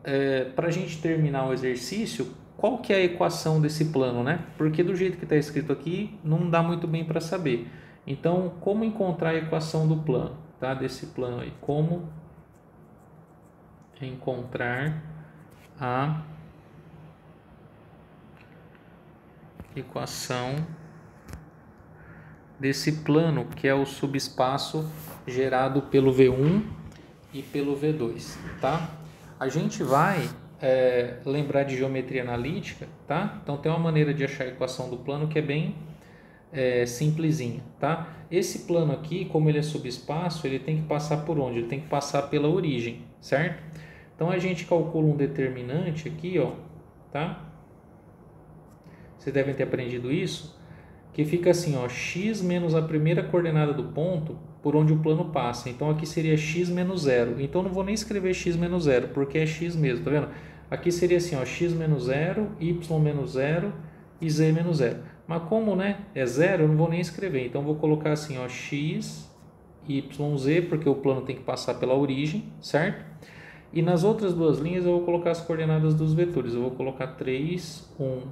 para a gente terminar o exercício, qual que é a equação desse plano, né? Porque do jeito que está escrito aqui, não dá muito bem para saber. Então, como encontrar a equação do plano, tá? Desse plano aí, como encontrar a equação desse plano, que é o subespaço gerado pelo V1 e pelo V2, tá? A gente vai lembrar de geometria analítica, tá? Então tem uma maneira de achar a equação do plano que é bem simplesinha, tá? Esse plano aqui, como ele é subespaço, ele tem que passar por onde? Ele tem que passar pela origem, certo? Então a gente calcula um determinante aqui, ó, tá? Vocês devem ter aprendido isso, que fica assim, ó, x menos a primeira coordenada do ponto por onde o plano passa. Então aqui seria x menos 0. Então não vou nem escrever x menos 0, porque é x mesmo, tá vendo? Aqui seria assim, ó, x menos 0, y menos 0 e z menos 0. Mas como, né, é 0, eu não vou nem escrever. Então vou colocar assim, ó, x, y, z, porque o plano tem que passar pela origem, certo? E nas outras duas linhas eu vou colocar as coordenadas dos vetores. Eu vou colocar 3, 1,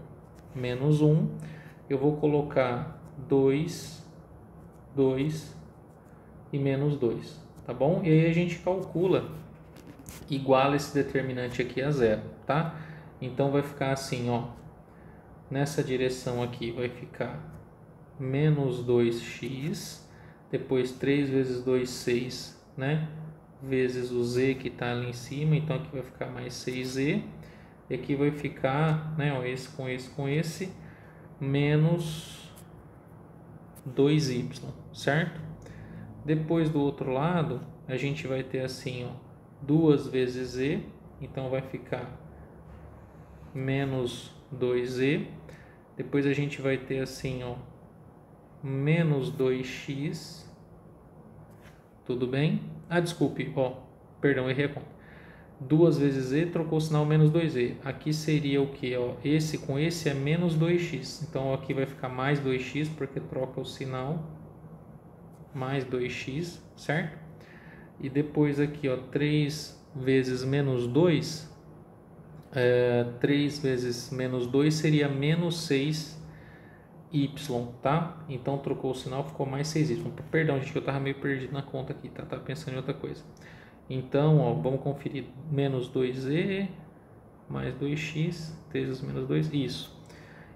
menos 1. Eu vou colocar 2, 2 e menos 2, tá bom? E aí a gente calcula, iguala esse determinante aqui a 0, tá? Então vai ficar assim, ó, nessa direção aqui vai ficar menos 2x, depois 3 vezes 2, 6, né? Vezes o z que está ali em cima, então aqui vai ficar mais 6z, e aqui vai ficar, né, ó, esse com esse, menos 2y, certo? Depois do outro lado, a gente vai ter assim, ó, 2 vezes z, então vai ficar menos 2z. Depois a gente vai ter assim, ó, menos 2x, tudo bem? Ah, desculpe, ó, perdão, errei a conta. 2 vezes z, trocou o sinal, menos 2z. Aqui seria o que? Ó, esse com esse é menos 2x. Então aqui vai ficar mais 2x, porque troca o sinal, mais 2x, certo? E depois aqui, ó, 3 vezes menos 2, 3 vezes menos 2 seria menos 6y, tá? Então trocou o sinal, ficou mais 6y. Perdão, gente, que eu tava meio perdido na conta aqui, tá? Tava pensando em outra coisa. Então, ó, vamos conferir, menos 2z, mais 2x, 3 vezes menos 2, isso.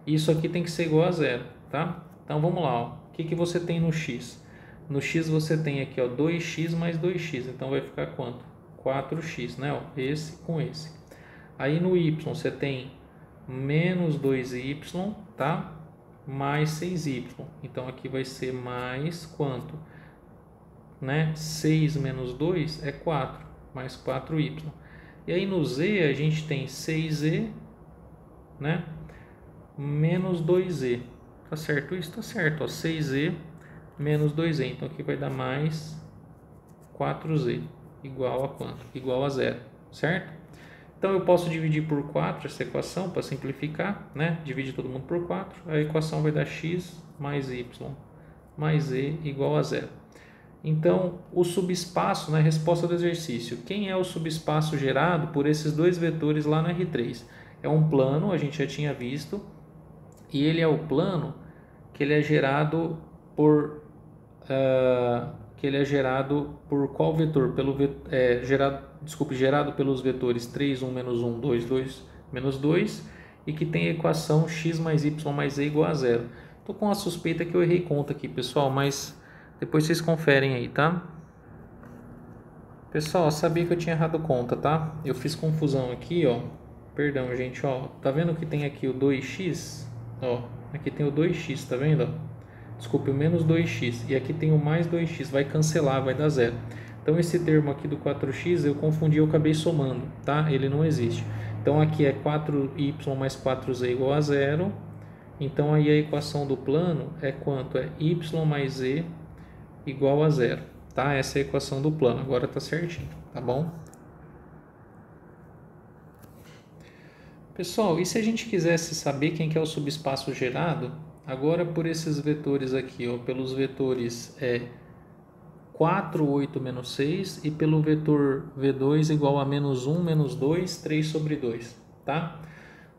Isso aqui tem que ser igual a 0, tá? Então vamos lá, ó. O que que você tem no x? No x você tem aqui, ó, 2x mais 2x, então vai ficar quanto? 4x, né? Ó, esse com esse. Aí no y você tem menos 2y, tá? Mais 6y. Então aqui vai ser mais quanto? Né? 6 menos 2 é 4, mais 4y. E aí no z a gente tem 6z, né? Menos 2z. Tá certo isso? Tá certo, ó, 6z menos 2z. Então aqui vai dar mais 4z, igual a quanto? Igual a 0, certo? Então eu posso dividir por 4 essa equação para simplificar, né? Divide todo mundo por 4, a equação vai dar x mais y mais z igual a 0. Então, o subespaço, na resposta do exercício, quem é o subespaço gerado por esses dois vetores lá no R3? É um plano, a gente já tinha visto, e ele é o plano que ele é gerado por qual vetor? Gerado pelos vetores 3, 1, menos 1, 2, 2, menos 2, e que tem a equação x mais y mais z igual a 0. Estou com a suspeita que eu errei conta aqui, pessoal, mas depois vocês conferem aí, tá? Pessoal, eu sabia que eu tinha errado conta, tá? Eu fiz confusão aqui, ó. Perdão, gente, ó. Tá vendo que tem aqui o 2x? Ó, aqui tem o 2x, tá vendo? Ó? Desculpe, o menos 2x. E aqui tem o mais 2x, vai cancelar, vai dar 0. Então esse termo aqui do 4x eu confundi, eu acabei somando, tá? Ele não existe. Então aqui é 4y mais 4z igual a 0. Então aí a equação do plano é quanto? É y mais z igual a 0, tá? Essa é a equação do plano, agora tá certinho, tá bom? Pessoal, e se a gente quisesse saber quem que é o subespaço gerado, agora por esses vetores aqui, ó, pelos vetores 4, 8, menos 6 e pelo vetor V2 igual a menos 1, menos 2, 3 sobre 2, tá?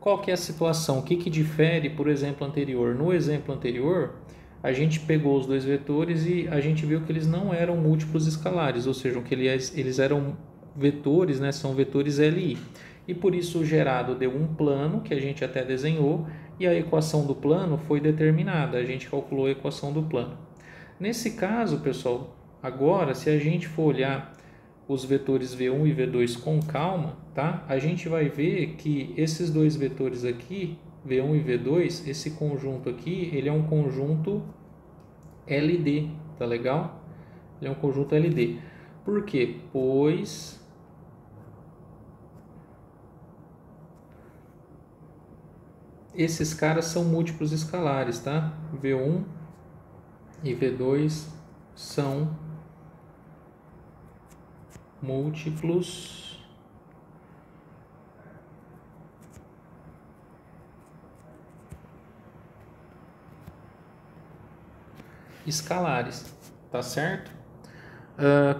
Qual que é a situação? O que que difere por exemplo anterior? No exemplo anterior, a gente pegou os dois vetores e a gente viu que eles não eram múltiplos escalares, ou seja, que eles eram vetores, né? São vetores LI. E por isso o gerado deu um plano, que a gente até desenhou, e a equação do plano foi determinada, a gente calculou a equação do plano. Nesse caso, pessoal, agora se a gente for olhar os vetores V1 e V2 com calma, tá? A gente vai ver que esses dois vetores aqui, V1 e V2, esse conjunto aqui, ele é um conjunto LD, tá legal? Ele é um conjunto LD. Por quê? Pois esses caras são múltiplos escalares, tá? V1 e V2 são múltiplos escalares, tá certo?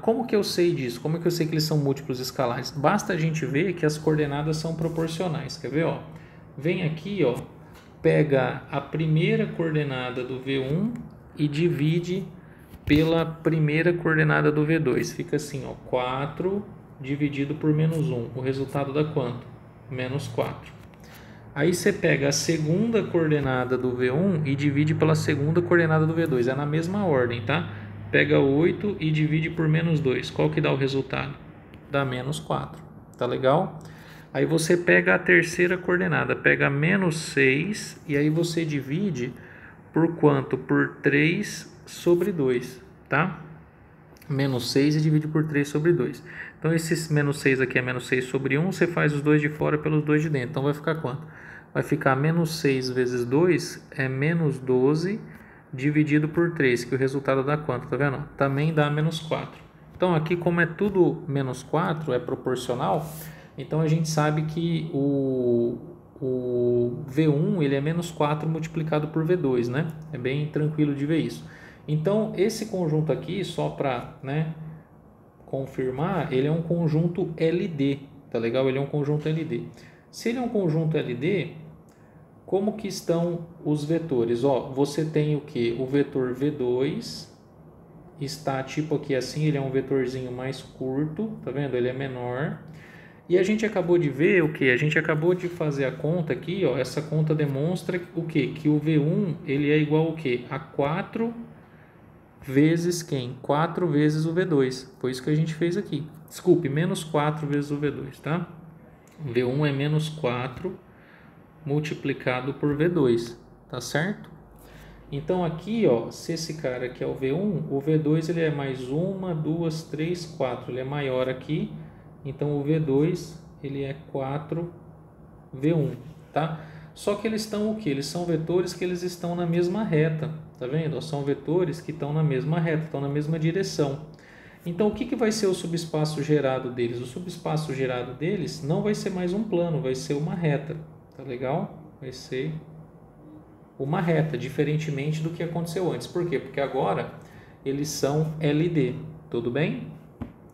Como que eu sei disso? Como que eu sei que eles são múltiplos escalares? Basta a gente ver que as coordenadas são proporcionais. Quer ver? Ó? Vem aqui, ó, pega a primeira coordenada do V1 e divide pela primeira coordenada do V2. Fica assim, ó, 4 dividido por menos 1. O resultado dá quanto? Menos 4. Aí você pega a segunda coordenada do V1 e divide pela segunda coordenada do V2. É na mesma ordem, tá? Pega 8 e divide por menos 2. Qual que dá o resultado? Dá menos 4. Tá legal? Aí você pega a terceira coordenada, pega menos 6 e aí você divide por quanto? Por 3 sobre 2, tá? Menos 6 e divide por 3 sobre 2. Então, esse menos 6 aqui é menos 6 sobre 1, você faz os dois de fora pelos dois de dentro. Então, vai ficar quanto? Vai ficar menos 6 vezes 2 é menos 12 dividido por 3, que o resultado dá quanto? Tá vendo? Também dá menos 4. Então, aqui, como é tudo menos 4, é proporcional, então a gente sabe que o V1 ele é menos 4 multiplicado por V2, né? É bem tranquilo de ver isso. Então, esse conjunto aqui, só para, né, confirmar, ele é um conjunto LD, tá legal? Ele é um conjunto LD. Se ele é um conjunto LD, como que estão os vetores? Ó, você tem o que? O vetor V2 está tipo aqui assim, ele é um vetorzinho mais curto, tá vendo? Ele é menor. E a gente acabou de ver o que? A gente acabou de fazer a conta aqui, ó. Essa conta demonstra o que? Que o V1 ele é igual ao que? A 4 vezes quem? 4 vezes o V2. Foi isso que a gente fez aqui. Desculpe, menos 4 vezes o V2, tá? V1 é menos 4 multiplicado por V2, tá certo? Então aqui, ó, se esse cara aqui é o V1, o V2 ele é mais 1, 2, 3, 4. Ele é maior aqui, então o V2 ele é 4V1, tá? Só que eles estão o que? Eles são vetores que eles estão na mesma reta, tá vendo? São vetores que estão na mesma reta, estão na mesma direção. Então, o que vai ser o subespaço gerado deles? O subespaço gerado deles não vai ser mais um plano, vai ser uma reta, tá legal? Vai ser uma reta, diferentemente do que aconteceu antes. Por quê? Porque agora eles são LD, tudo bem?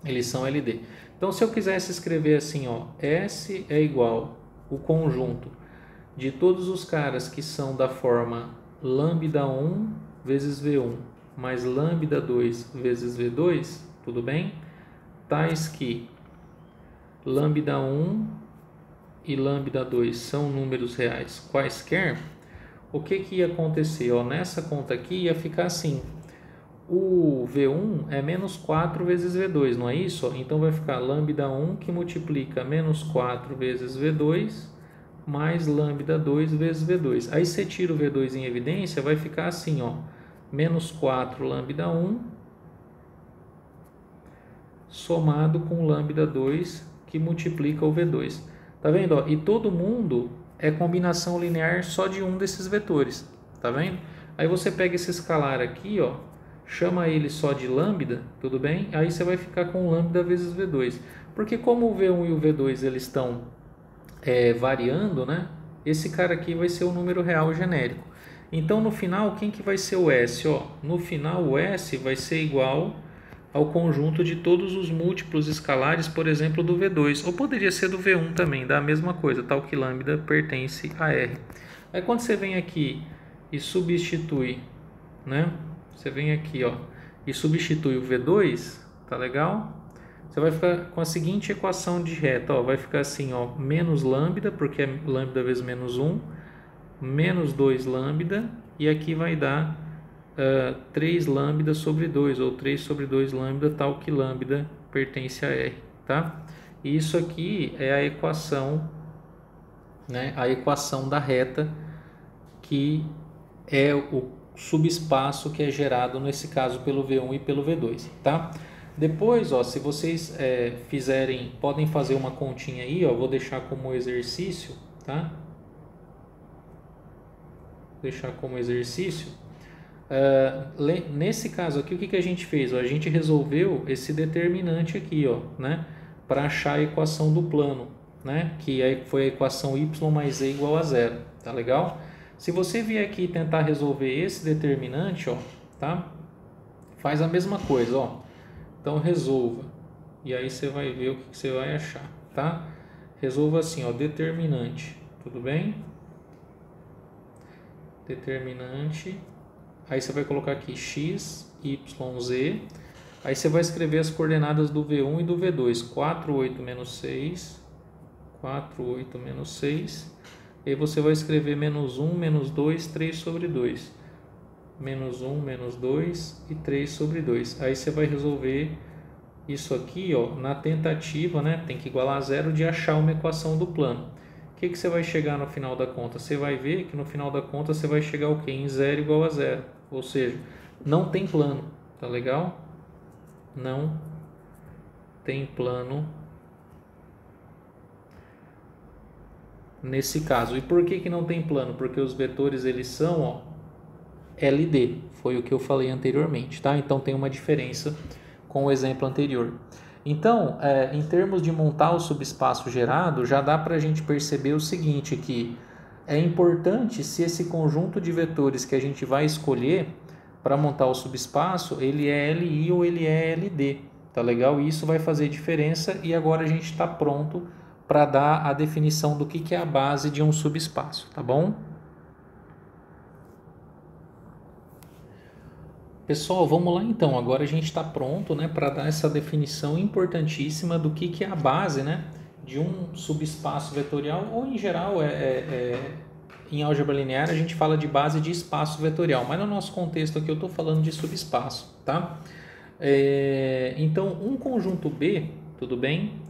Eles são LD. Então, se eu quisesse escrever assim, ó, S é igual o conjunto de todos os caras que são da forma lambda 1 vezes V1 mais lambda 2 vezes V2, tudo bem? Tais que lambda 1 e lambda 2 são números reais quaisquer, o que ia acontecer? Ó, nessa conta aqui ia ficar assim, o V1 é menos 4 vezes V2, não é isso? Então vai ficar lambda 1 que multiplica menos 4 vezes V2 mais lambda 2 vezes V2. Aí você tira o V2 em evidência, vai ficar assim, ó, menos 4 lambda 1 somado com lambda 2 que multiplica o V2. Tá vendo? Ó? E todo mundo é combinação linear só de um desses vetores. Tá vendo? Aí você pega esse escalar aqui, ó, chama ele só de lambda, tudo bem? Aí você vai ficar com lambda vezes V2. Porque como o V1 e o V2 eles estão variando, né? Esse cara aqui vai ser o número real genérico. Então, no final, quem que vai ser o S? Ó, no final, o S vai ser igual ao conjunto de todos os múltiplos escalares, por exemplo, do V2. Ou poderia ser do V1 também, dá a mesma coisa, tal que lambda pertence a R. Aí, quando você vem aqui e substitui, né? Você vem aqui, ó, e substitui o V2, tá legal? Você vai ficar com a seguinte equação de reta, ó, vai ficar assim, ó, menos lambda, porque é lambda vezes menos 1, menos 2 lambda, e aqui vai dar 3 lambda sobre 2, ou 3 sobre 2 lambda, tal que lambda pertence a R, tá? E isso aqui é a equação, né, a equação da reta, que é o subespaço que é gerado, nesse caso, pelo V1 e pelo V2, tá? Depois, ó, se vocês podem fazer uma continha aí, ó, vou deixar como exercício, tá? Deixar como exercício. Nesse caso aqui, o que a gente fez? Ó, a gente resolveu esse determinante aqui, ó, né? Para achar a equação do plano, né? Que aí foi a equação y mais e igual a zero, tá legal? Se você vier aqui tentar resolver esse determinante, ó, tá? Faz a mesma coisa, ó. Então resolva, e aí você vai ver o que você vai achar, tá? Resolva assim, ó, determinante, tudo bem? Determinante, aí você vai colocar aqui x, y, z, aí você vai escrever as coordenadas do V1 e do V2, 4, 8, menos 6, 4, 8, menos 6, e aí você vai escrever menos 1, menos 2, 3 sobre 2, menos 1, menos 2 e 3 sobre 2, aí você vai resolver isso aqui, ó, na tentativa, né, tem que igualar a zero, de achar uma equação do plano. O que você vai chegar no final da conta? Você vai ver que no final da conta você vai chegar o quê? Em zero igual a zero. Ou seja, não tem plano. Tá legal? Não tem plano nesse caso. E por que não tem plano? Porque os vetores, eles são, ó, LD. Foi o que eu falei anteriormente, tá? Então tem uma diferença com o exemplo anterior. Então, em termos de montar o subespaço gerado, já dá para a gente perceber o seguinte, que é importante se esse conjunto de vetores que a gente vai escolher para montar o subespaço, ele é LI ou ele é LD, tá legal? Isso vai fazer diferença, e agora a gente está pronto para dar a definição do que é a base de um subespaço, tá bom? Pessoal, vamos lá então. Agora a gente está pronto, né, para dar essa definição importantíssima do que é a base, né, de um subespaço vetorial, ou em geral, em álgebra linear a gente fala de base de espaço vetorial, mas no nosso contexto aqui eu estou falando de subespaço, tá? Então, um conjunto B, tudo bem?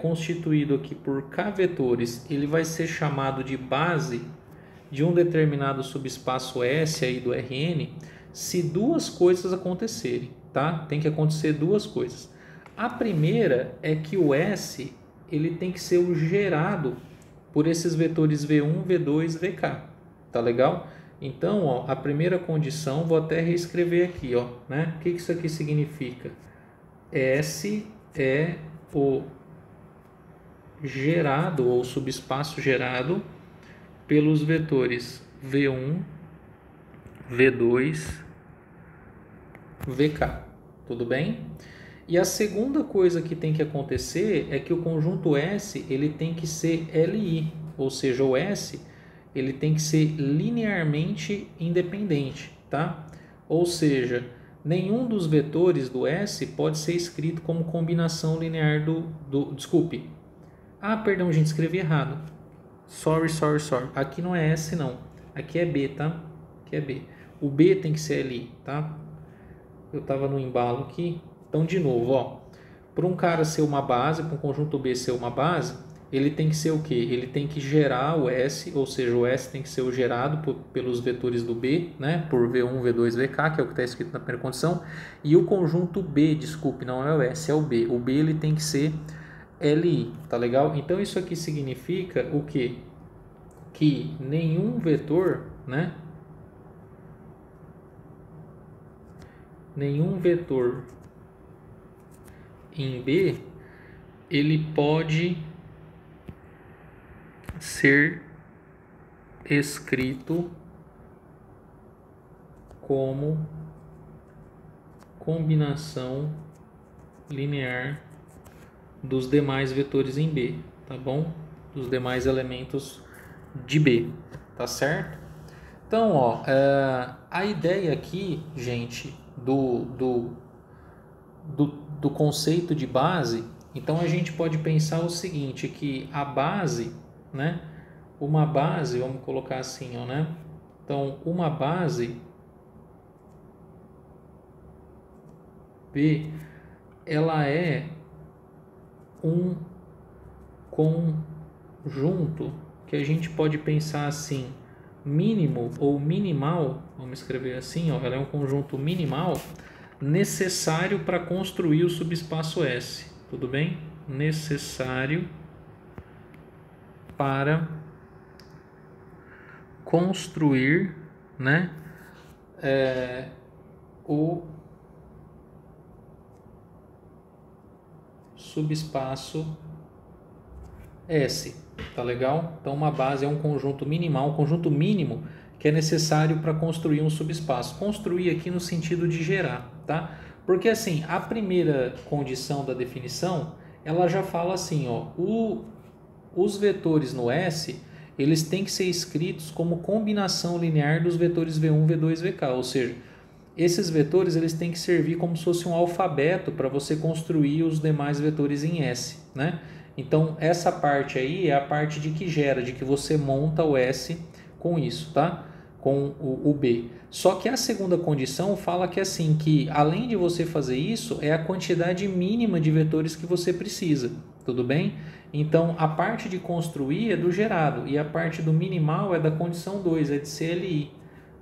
Constituído aqui por K vetores, ele vai ser chamado de base de um determinado subespaço S aí do Rn, se duas coisas acontecerem, tá? Tem que acontecer duas coisas. A primeira é que o S, ele tem que ser o gerado por esses vetores V1, V2, VK, tá legal? Então, ó, a primeira condição, vou até reescrever aqui, ó, né? O que isso aqui significa? S é o gerado, ou subespaço gerado, pelos vetores V1, V2, VK, tudo bem? E a segunda coisa que tem que acontecer é que o conjunto S, ele tem que ser LI, ou seja, o S, ele tem que ser linearmente independente, tá? Ou seja, nenhum dos vetores do S pode ser escrito como combinação linear desculpe. Perdão, gente, escrevi errado. Sorry. Aqui não é S, não. Aqui é B, tá? Aqui é B. O B tem que ser LI, tá? Eu estava no embalo aqui. Então, de novo, ó. Para um cara ser uma base, para um conjunto B ser uma base, ele tem que ser o quê? Ele tem que gerar o S, ou seja, o S tem que ser o gerado pelos vetores do B, né? Por V1, V2, VK, que é o que está escrito na primeira condição. E o conjunto B, desculpe, não é o S, é o B. O B, ele tem que ser LI, tá legal? Então, isso aqui significa o quê? Que nenhum vetor, né? Nenhum vetor em B, ele pode ser escrito como combinação linear dos demais vetores em B, tá bom? Dos demais elementos de B, tá certo? Então, ó, a ideia aqui, gente, do conceito de base, então a gente pode pensar o seguinte, que a base, né, uma base, vamos colocar assim, ó, né? Então, uma base B, ela é um conjunto que a gente pode pensar assim, mínimo ou minimal, vamos escrever assim, ó, ela é um conjunto minimal necessário para construir o subespaço S, tudo bem? Necessário para construir, né, o subespaço S, tá legal? Então uma base é um conjunto minimal, um conjunto mínimo que é necessário para construir um subespaço. Construir aqui no sentido de gerar, tá? Porque assim, a primeira condição da definição, ela já fala assim, ó, os vetores no S, eles têm que ser escritos como combinação linear dos vetores V1, V2, VK, ou seja, esses vetores eles têm que servir como se fosse um alfabeto para você construir os demais vetores em S, né? Então essa parte aí é a parte de que gera, de que você monta o S com isso, tá? Com o B. Só que a segunda condição fala que assim, que além de você fazer isso, é a quantidade mínima de vetores que você precisa, tudo bem? Então a parte de construir é do gerado e a parte do minimal é da condição 2, é de CLI.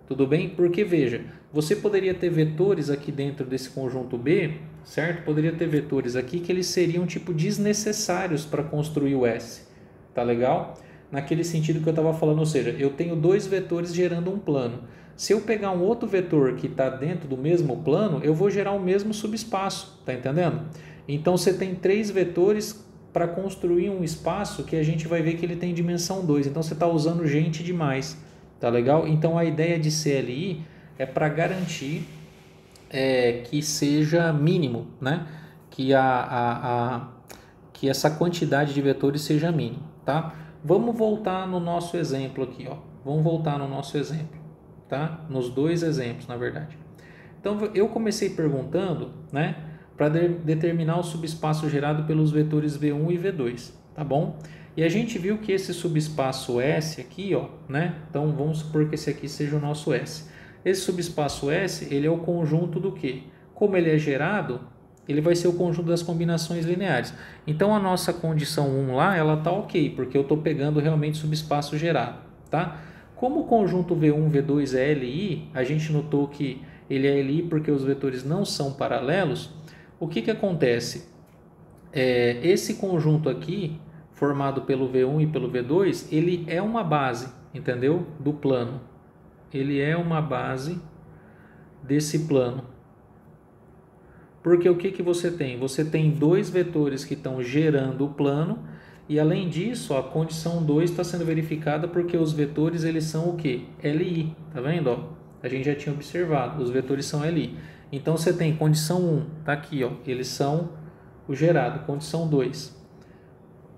Tudo bem? Porque veja, você poderia ter vetores aqui dentro desse conjunto B, certo? Poderia ter vetores aqui que eles seriam tipo desnecessários para construir o S. Tá legal? Naquele sentido que eu estava falando, ou seja, eu tenho dois vetores gerando um plano. Se eu pegar um outro vetor que está dentro do mesmo plano, eu vou gerar o mesmo subespaço, tá entendendo? Então você tem três vetores para construir um espaço que a gente vai ver que ele tem dimensão 2. Então você está usando gente demais. Tá legal? Então a ideia de CLI é para garantir que seja mínimo, né? Que, que essa quantidade de vetores seja mínima, tá? Vamos voltar no nosso exemplo aqui, ó. Vamos voltar no nosso exemplo, tá? Nos dois exemplos, na verdade. Então eu comecei perguntando, né? Para determinar o subespaço gerado pelos vetores V1 e V2, tá bom? E a gente viu que esse subespaço S aqui, ó, né? Então vamos supor que esse aqui seja o nosso S. Esse subespaço S, ele é o conjunto do quê? Como ele é gerado, ele vai ser o conjunto das combinações lineares. Então a nossa condição 1 lá, ela tá ok, porque eu estou pegando realmente subespaço gerado, tá? Como o conjunto V1, V2 é LI, a gente notou que ele é LI porque os vetores não são paralelos. O que que acontece? Esse conjunto aqui, formado pelo V1 e pelo V2, ele é uma base, entendeu? Do plano. Ele é uma base desse plano. Porque o que que você tem? Você tem dois vetores que estão gerando o plano e além disso, a condição 2 está sendo verificada porque os vetores eles são o quê? LI, tá vendo? Ó, a gente já tinha observado, os vetores são LI. Então você tem condição 1, tá aqui, ó, eles são o gerado, condição 2.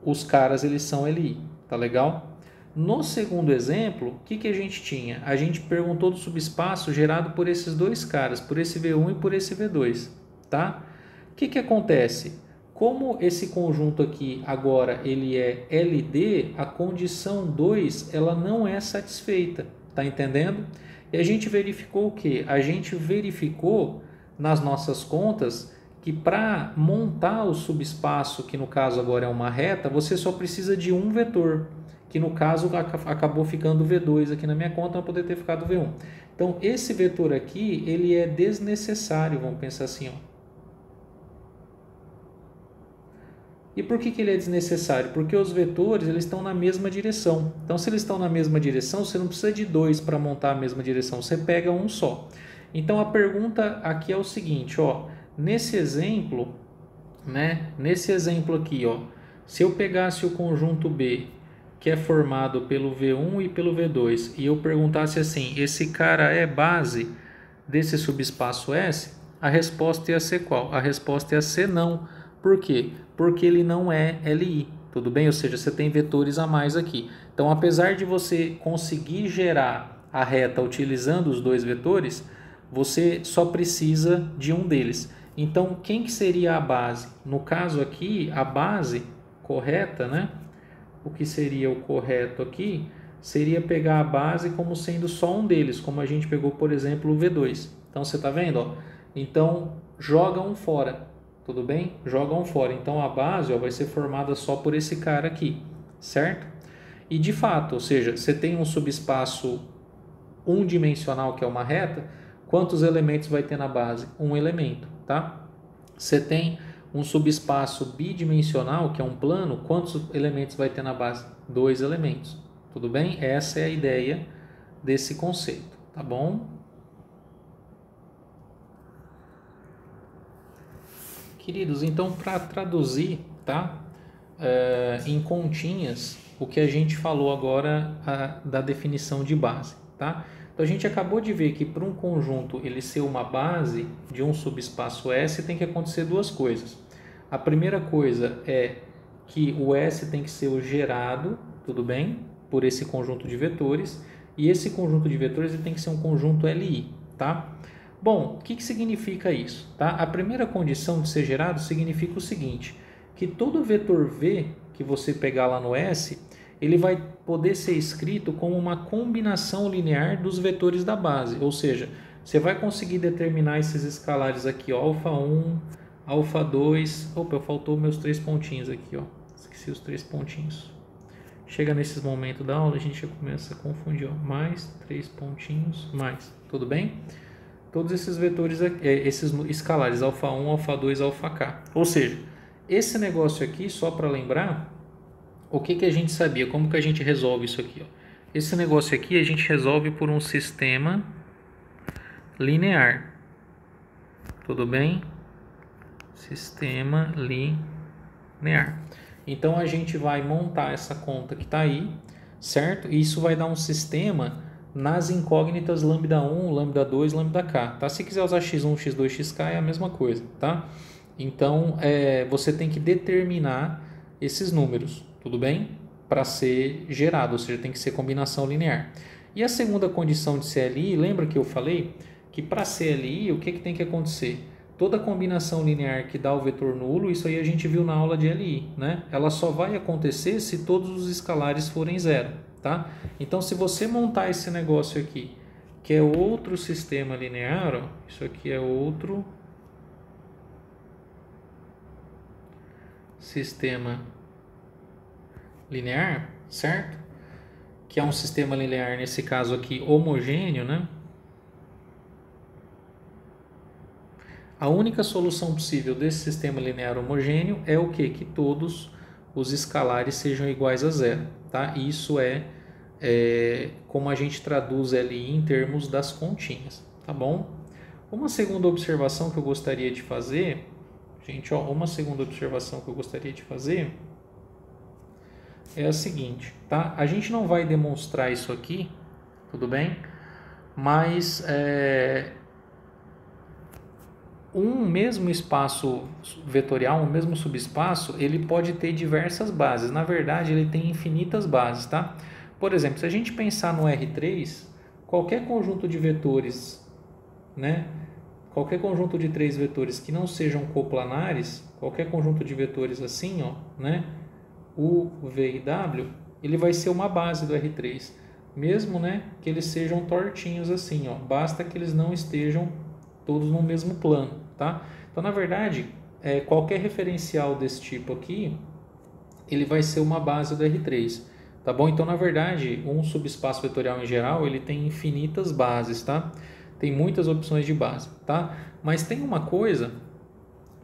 Os caras eles são LI, tá legal? No segundo exemplo, o que a gente tinha? A gente perguntou do subespaço gerado por esses dois caras, por esse V1 e por esse V2, tá? O que acontece? Como esse conjunto aqui agora ele é LD, a condição 2 ela não é satisfeita, tá entendendo? E a gente verificou o quê? A gente verificou nas nossas contas que para montar o subespaço, que no caso agora é uma reta, você só precisa de um vetor, que no caso acabou ficando V2 aqui na minha conta, não poderia ter ficado V1. Então esse vetor aqui, ele é desnecessário, vamos pensar assim, ó. E por que ele é desnecessário? Porque os vetores eles estão na mesma direção. Então se eles estão na mesma direção, você não precisa de dois para montar a mesma direção, você pega um só. Então a pergunta aqui é o seguinte, ó. Nesse exemplo, né? Nesse exemplo aqui, ó, se eu pegasse o conjunto B, que é formado pelo V1 e pelo V2, e eu perguntasse assim, esse cara é base desse subespaço S? A resposta ia ser qual? A resposta ia ser não. Por quê? Porque ele não é LI, tudo bem? Ou seja, você tem vetores a mais aqui. Então, apesar de você conseguir gerar a reta utilizando os dois vetores, você só precisa de um deles. Então, quem que seria a base? No caso aqui, a base correta, né? o que seria o correto aqui seria pegar a base como sendo só um deles, como a gente pegou, por exemplo, o V2. Então, você está vendo? Ó? Então, joga um fora, tudo bem? Joga um fora. Então, a base vai ser formada só por esse cara aqui, certo? E, de fato, ou seja, você tem um subespaço unidimensional, que é uma reta, quantos elementos vai ter na base? Um elemento, tá? Você tem um subespaço bidimensional, que é um plano, quantos elementos vai ter na base? 2 elementos. Tudo bem? Essa é a ideia desse conceito, tá bom? Queridos, então para traduzir, tá? Em continhas, o que a gente falou agora da definição de base, tá? Então a gente acabou de ver que para um conjunto ele ser uma base de um subespaço S tem que acontecer duas coisas. A primeira coisa é que o S tem que ser o gerado, tudo bem? Por esse conjunto de vetores, e esse conjunto de vetores ele tem que ser um conjunto Li, tá? Bom, o que significa isso? Tá? A primeira condição de ser gerado significa o seguinte, que todo vetor V que você pegar lá no S, ele vai poder ser escrito como uma combinação linear dos vetores da base, ou seja, você vai conseguir determinar esses escalares aqui, ó, alfa 1, alfa 2, opa, faltou meus 3 pontinhos aqui, ó, esqueci os 3 pontinhos. Chega nesses momentos da aula, a gente já começa a confundir, ó, mais 3 pontinhos, mais, tudo bem? Todos esses vetores, esses escalares, alfa 1, alfa 2, alfa k. Ou seja, esse negócio aqui, só para lembrar, o que a gente sabia, como que a gente resolve isso aqui? Ó? Esse negócio aqui a gente resolve por um sistema linear, tudo bem? Sistema linear. Então, a gente vai montar essa conta que está aí, certo? E isso vai dar um sistema nas incógnitas lambda 1, lambda 2, lambda k, tá? Se quiser usar x1, x2, xk é a mesma coisa, tá? Então, você tem que determinar esses números, tudo bem? Para ser gerado, ou seja, tem que ser combinação linear. E a segunda condição de CLI, lembra que eu falei que para CLI, o que tem que acontecer? Toda combinação linear que dá o vetor nulo, isso aí a gente viu na aula de LI, né? Ela só vai acontecer se todos os escalares forem zero, tá? Então, se você montar esse negócio aqui, que é outro sistema linear, ó, isso aqui é outro sistema linear, certo? Que é um sistema linear, nesse caso aqui, homogêneo, né? A única solução possível desse sistema linear homogêneo é o quê? Que todos os escalares sejam iguais a zero, tá? Isso é como a gente traduz LI em termos das continhas, tá bom? Uma segunda observação que eu gostaria de fazer, gente, ó, uma segunda observação que eu gostaria de fazer é a seguinte, tá? A gente não vai demonstrar isso aqui, tudo bem? Mas um mesmo espaço vetorial, um mesmo subespaço, ele pode ter diversas bases. Na verdade, ele tem infinitas bases, tá? Por exemplo, se a gente pensar no R3, qualquer conjunto de vetores, né? Qualquer conjunto de 3 vetores que não sejam coplanares, qualquer conjunto de vetores assim, ó, né? U, V e W, ele vai ser uma base do R3. Mesmo, né, que eles sejam tortinhos assim, ó. Basta que eles não estejam todos no mesmo plano, tá? Então, na verdade, qualquer referencial desse tipo aqui, ele vai ser uma base do R3, tá bom? Então, na verdade, um subespaço vetorial em geral, ele tem infinitas bases, tá? Tem muitas opções de base, tá? Mas tem uma coisa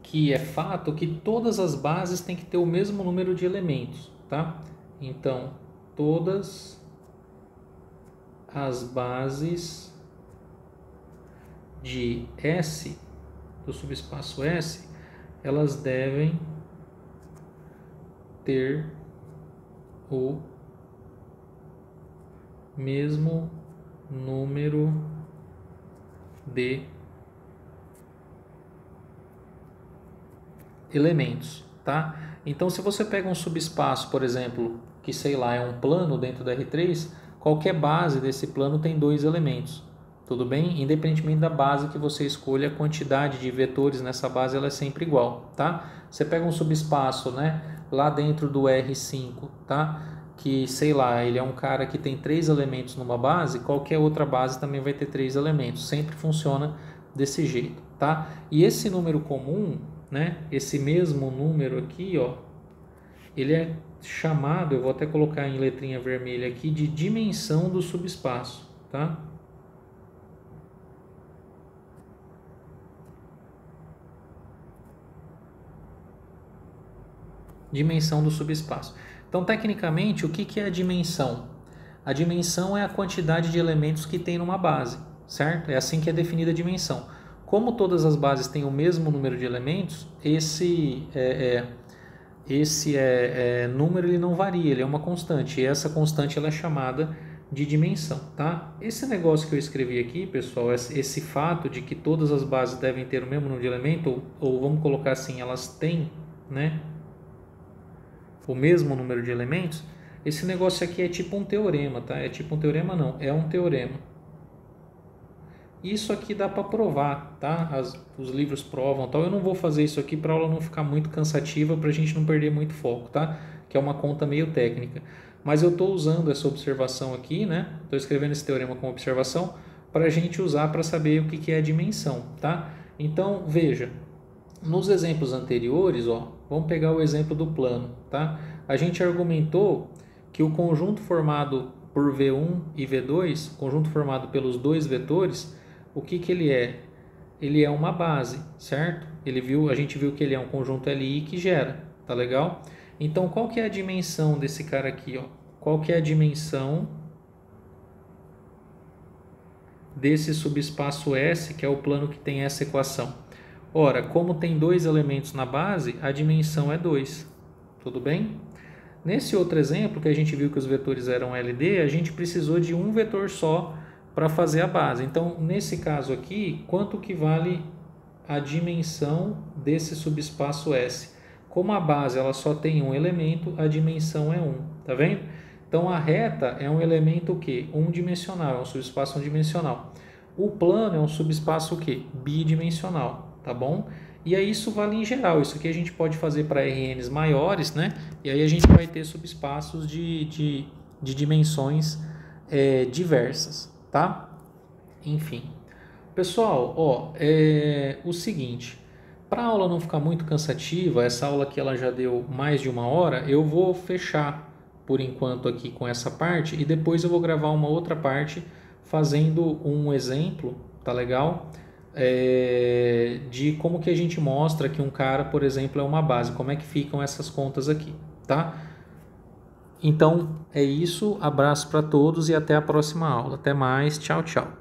que é fato, que todas as bases têm que ter o mesmo número de elementos, tá? Então, todas as bases de S, do subespaço S, elas devem ter o mesmo número de elementos, tá? Então, se você pega um subespaço, por exemplo, que sei lá, é um plano dentro do R3, qualquer base desse plano tem 2 elementos, tudo bem? Independentemente da base que você escolha, a quantidade de vetores nessa base ela é sempre igual, tá? Você pega um subespaço, né, lá dentro do R5, tá? Que, sei lá, ele é um cara que tem 3 elementos numa base, qualquer outra base também vai ter 3 elementos, sempre funciona desse jeito, tá? E esse número comum, né, esse mesmo número aqui, ó, ele é chamado, eu vou até colocar em letrinha vermelha aqui, de dimensão do subespaço, tá? Dimensão do subespaço. Então, tecnicamente, o que é a dimensão? A dimensão é a quantidade de elementos que tem numa base, certo? É assim que é definida a dimensão. Como todas as bases têm o mesmo número de elementos, esse número ele não varia, ele é uma constante. E essa constante ela é chamada de dimensão, tá? Esse negócio que eu escrevi aqui, pessoal, esse fato de que todas as bases devem ter o mesmo número de elementos, ou vamos colocar assim, elas têm, né, o mesmo número de elementos, esse negócio aqui é tipo um teorema, tá? É tipo um teorema não, é um teorema. Isso aqui dá para provar, tá? Os livros provam, tal. Eu não vou fazer isso aqui para a aula não ficar muito cansativa, para a gente não perder muito foco, tá? Que é uma conta meio técnica. Mas eu estou usando essa observação aqui, né? Estou escrevendo esse teorema como observação para a gente usar para saber o que é a dimensão, tá? Então, veja, nos exemplos anteriores, ó, vamos pegar o exemplo do plano, tá? A gente argumentou que o conjunto formado por V1 e V2, conjunto formado pelos dois vetores, o que ele é? Ele é uma base, certo? A gente viu que ele é um conjunto LI que gera, tá legal? Então, qual que é a dimensão desse cara aqui, ó? Qual que é a dimensão desse subespaço S, que é o plano que tem essa equação? Ora, como tem 2 elementos na base, a dimensão é 2, tudo bem? Nesse outro exemplo, que a gente viu que os vetores eram LD, a gente precisou de um vetor só para fazer a base. Então, nesse caso aqui, quanto que vale a dimensão desse subespaço S? Como a base ela só tem um elemento, a dimensão é 1, tá vendo? Então, a reta é um elemento o quê? Unidimensional, é um subespaço unidimensional. O plano é um subespaço o quê? Bidimensional, tá bom? E aí isso vale em geral, isso aqui a gente pode fazer para RNs maiores, né? E aí a gente vai ter subespaços de dimensões diversas, tá? Enfim. Pessoal, ó, o seguinte, para a aula não ficar muito cansativa, essa aula aqui ela já deu mais de 1 hora, eu vou fechar por enquanto aqui com essa parte e depois eu vou gravar uma outra parte fazendo um exemplo, tá legal? De como que a gente mostra que um cara, por exemplo, é uma base, como é que ficam essas contas aqui, tá? Então é isso, abraço para todos e até a próxima aula. Até mais, tchau, tchau.